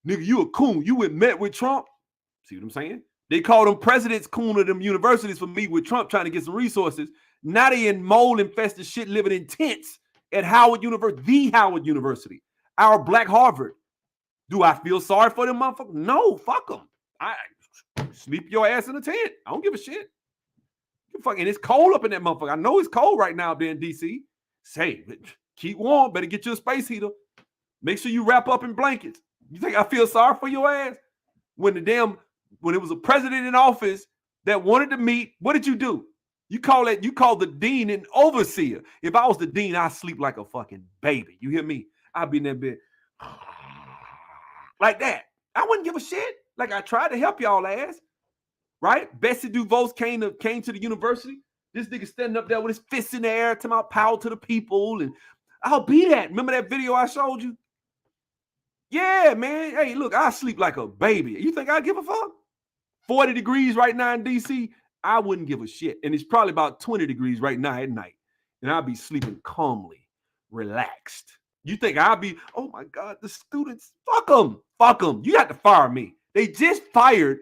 Nigga, you a coon. You went met with Trump. See what I'm saying? They called them presidents coon of them universities for meeting with Trump trying to get some resources. Now they in mold-infested shit living in tents at Howard University, the Howard University, our Black Harvard. Do I feel sorry for them motherfuckers? No, fuck them. I sleep your ass in a tent. I don't give a shit. And it's cold up in that motherfucker. I know it's cold right now up there in D.C. Say, keep warm. Better get you a space heater. Make sure you wrap up in blankets. You think I feel sorry for your ass? When it was a president in office that wanted to meet, what did you do? You call the dean an overseer. If I was the dean, I'd sleep like a fucking baby. You hear me? I'd be in that bed like that. I wouldn't give a shit. Like I tried to help y'all ass. Right? Bessie DuVos came to the university. This nigga standing up there with his fists in the air, talking about power to the people. And I'll be that. Remember that video I showed you? Yeah, man. Hey, look, I sleep like a baby. You think I give a fuck? 40 degrees right now in DC, I wouldn't give a shit. And it's probably about 20 degrees right now at night. And I'll be sleeping calmly, relaxed. You think I'll be, oh my God, the students, fuck them. Fuck them. You have to fire me. They just fired,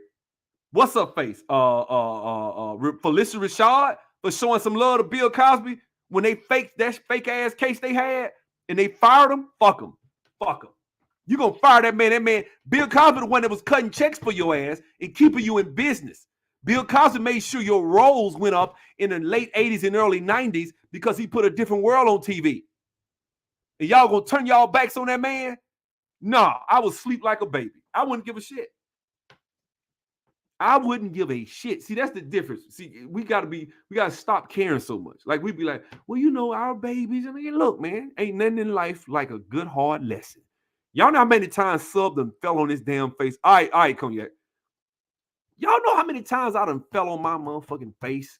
what's her face? Felicia Rashad for showing some love to Bill Cosby when they faked that fake ass case they had and they fired him. Fuck them. Fuck them. You gonna fire that man. That man, Bill Cosby, the one that was cutting checks for your ass and keeping you in business. Bill Cosby made sure your rolls went up in the late 80s and early 90s because he put a different world on TV. And y'all gonna turn y'all backs on that man? Nah, I would sleep like a baby. I wouldn't give a shit. I wouldn't give a shit. See, that's the difference. See, we gotta stop caring so much. Like we'd be like, well, you know, our babies. I mean, look, man, ain't nothing in life like a good hard lesson. Y'all know how many times subbed and fell on this damn face. All right, Cognac. Y'all know how many times I done fell on my motherfucking face.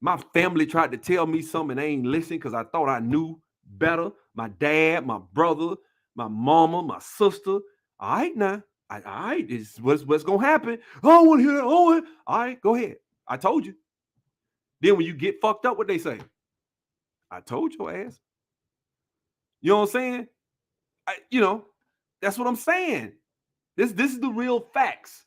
My family tried to tell me something and they ain't listening because I thought I knew better. My dad, my brother, my mama, my sister. All right, now. All right, this is what's going to happen. I don't want to hear that. All right, go ahead. I told you. Then when you get fucked up, what they say? I told your ass. You know what I'm saying? That's what I'm saying. This is the real facts.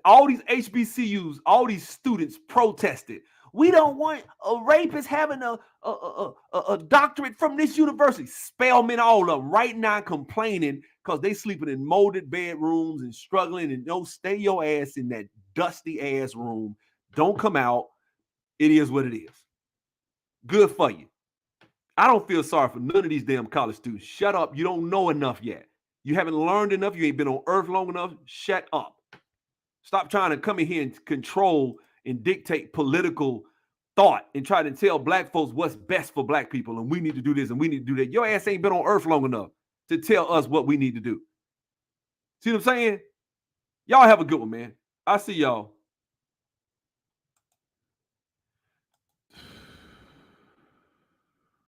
All these HBCUs, all these students protested. We don't want a rapist having a doctorate from this university. Spelman, all of them right now complaining because they sleeping in molded bedrooms and struggling, and don't stay your ass in that dusty ass room. Don't come out. It is what it is. Good for you. I don't feel sorry for none of these damn college students. Shut up. You don't know enough yet. You haven't learned enough. You ain't been on earth long enough. Shut up. Stop trying to come in here and control and dictate political thought and try to tell black folks what's best for black people. And we need to do this and we need to do that. Your ass ain't been on earth long enough to tell us what we need to do. See what I'm saying? Y'all have a good one, man. I'll see y'all.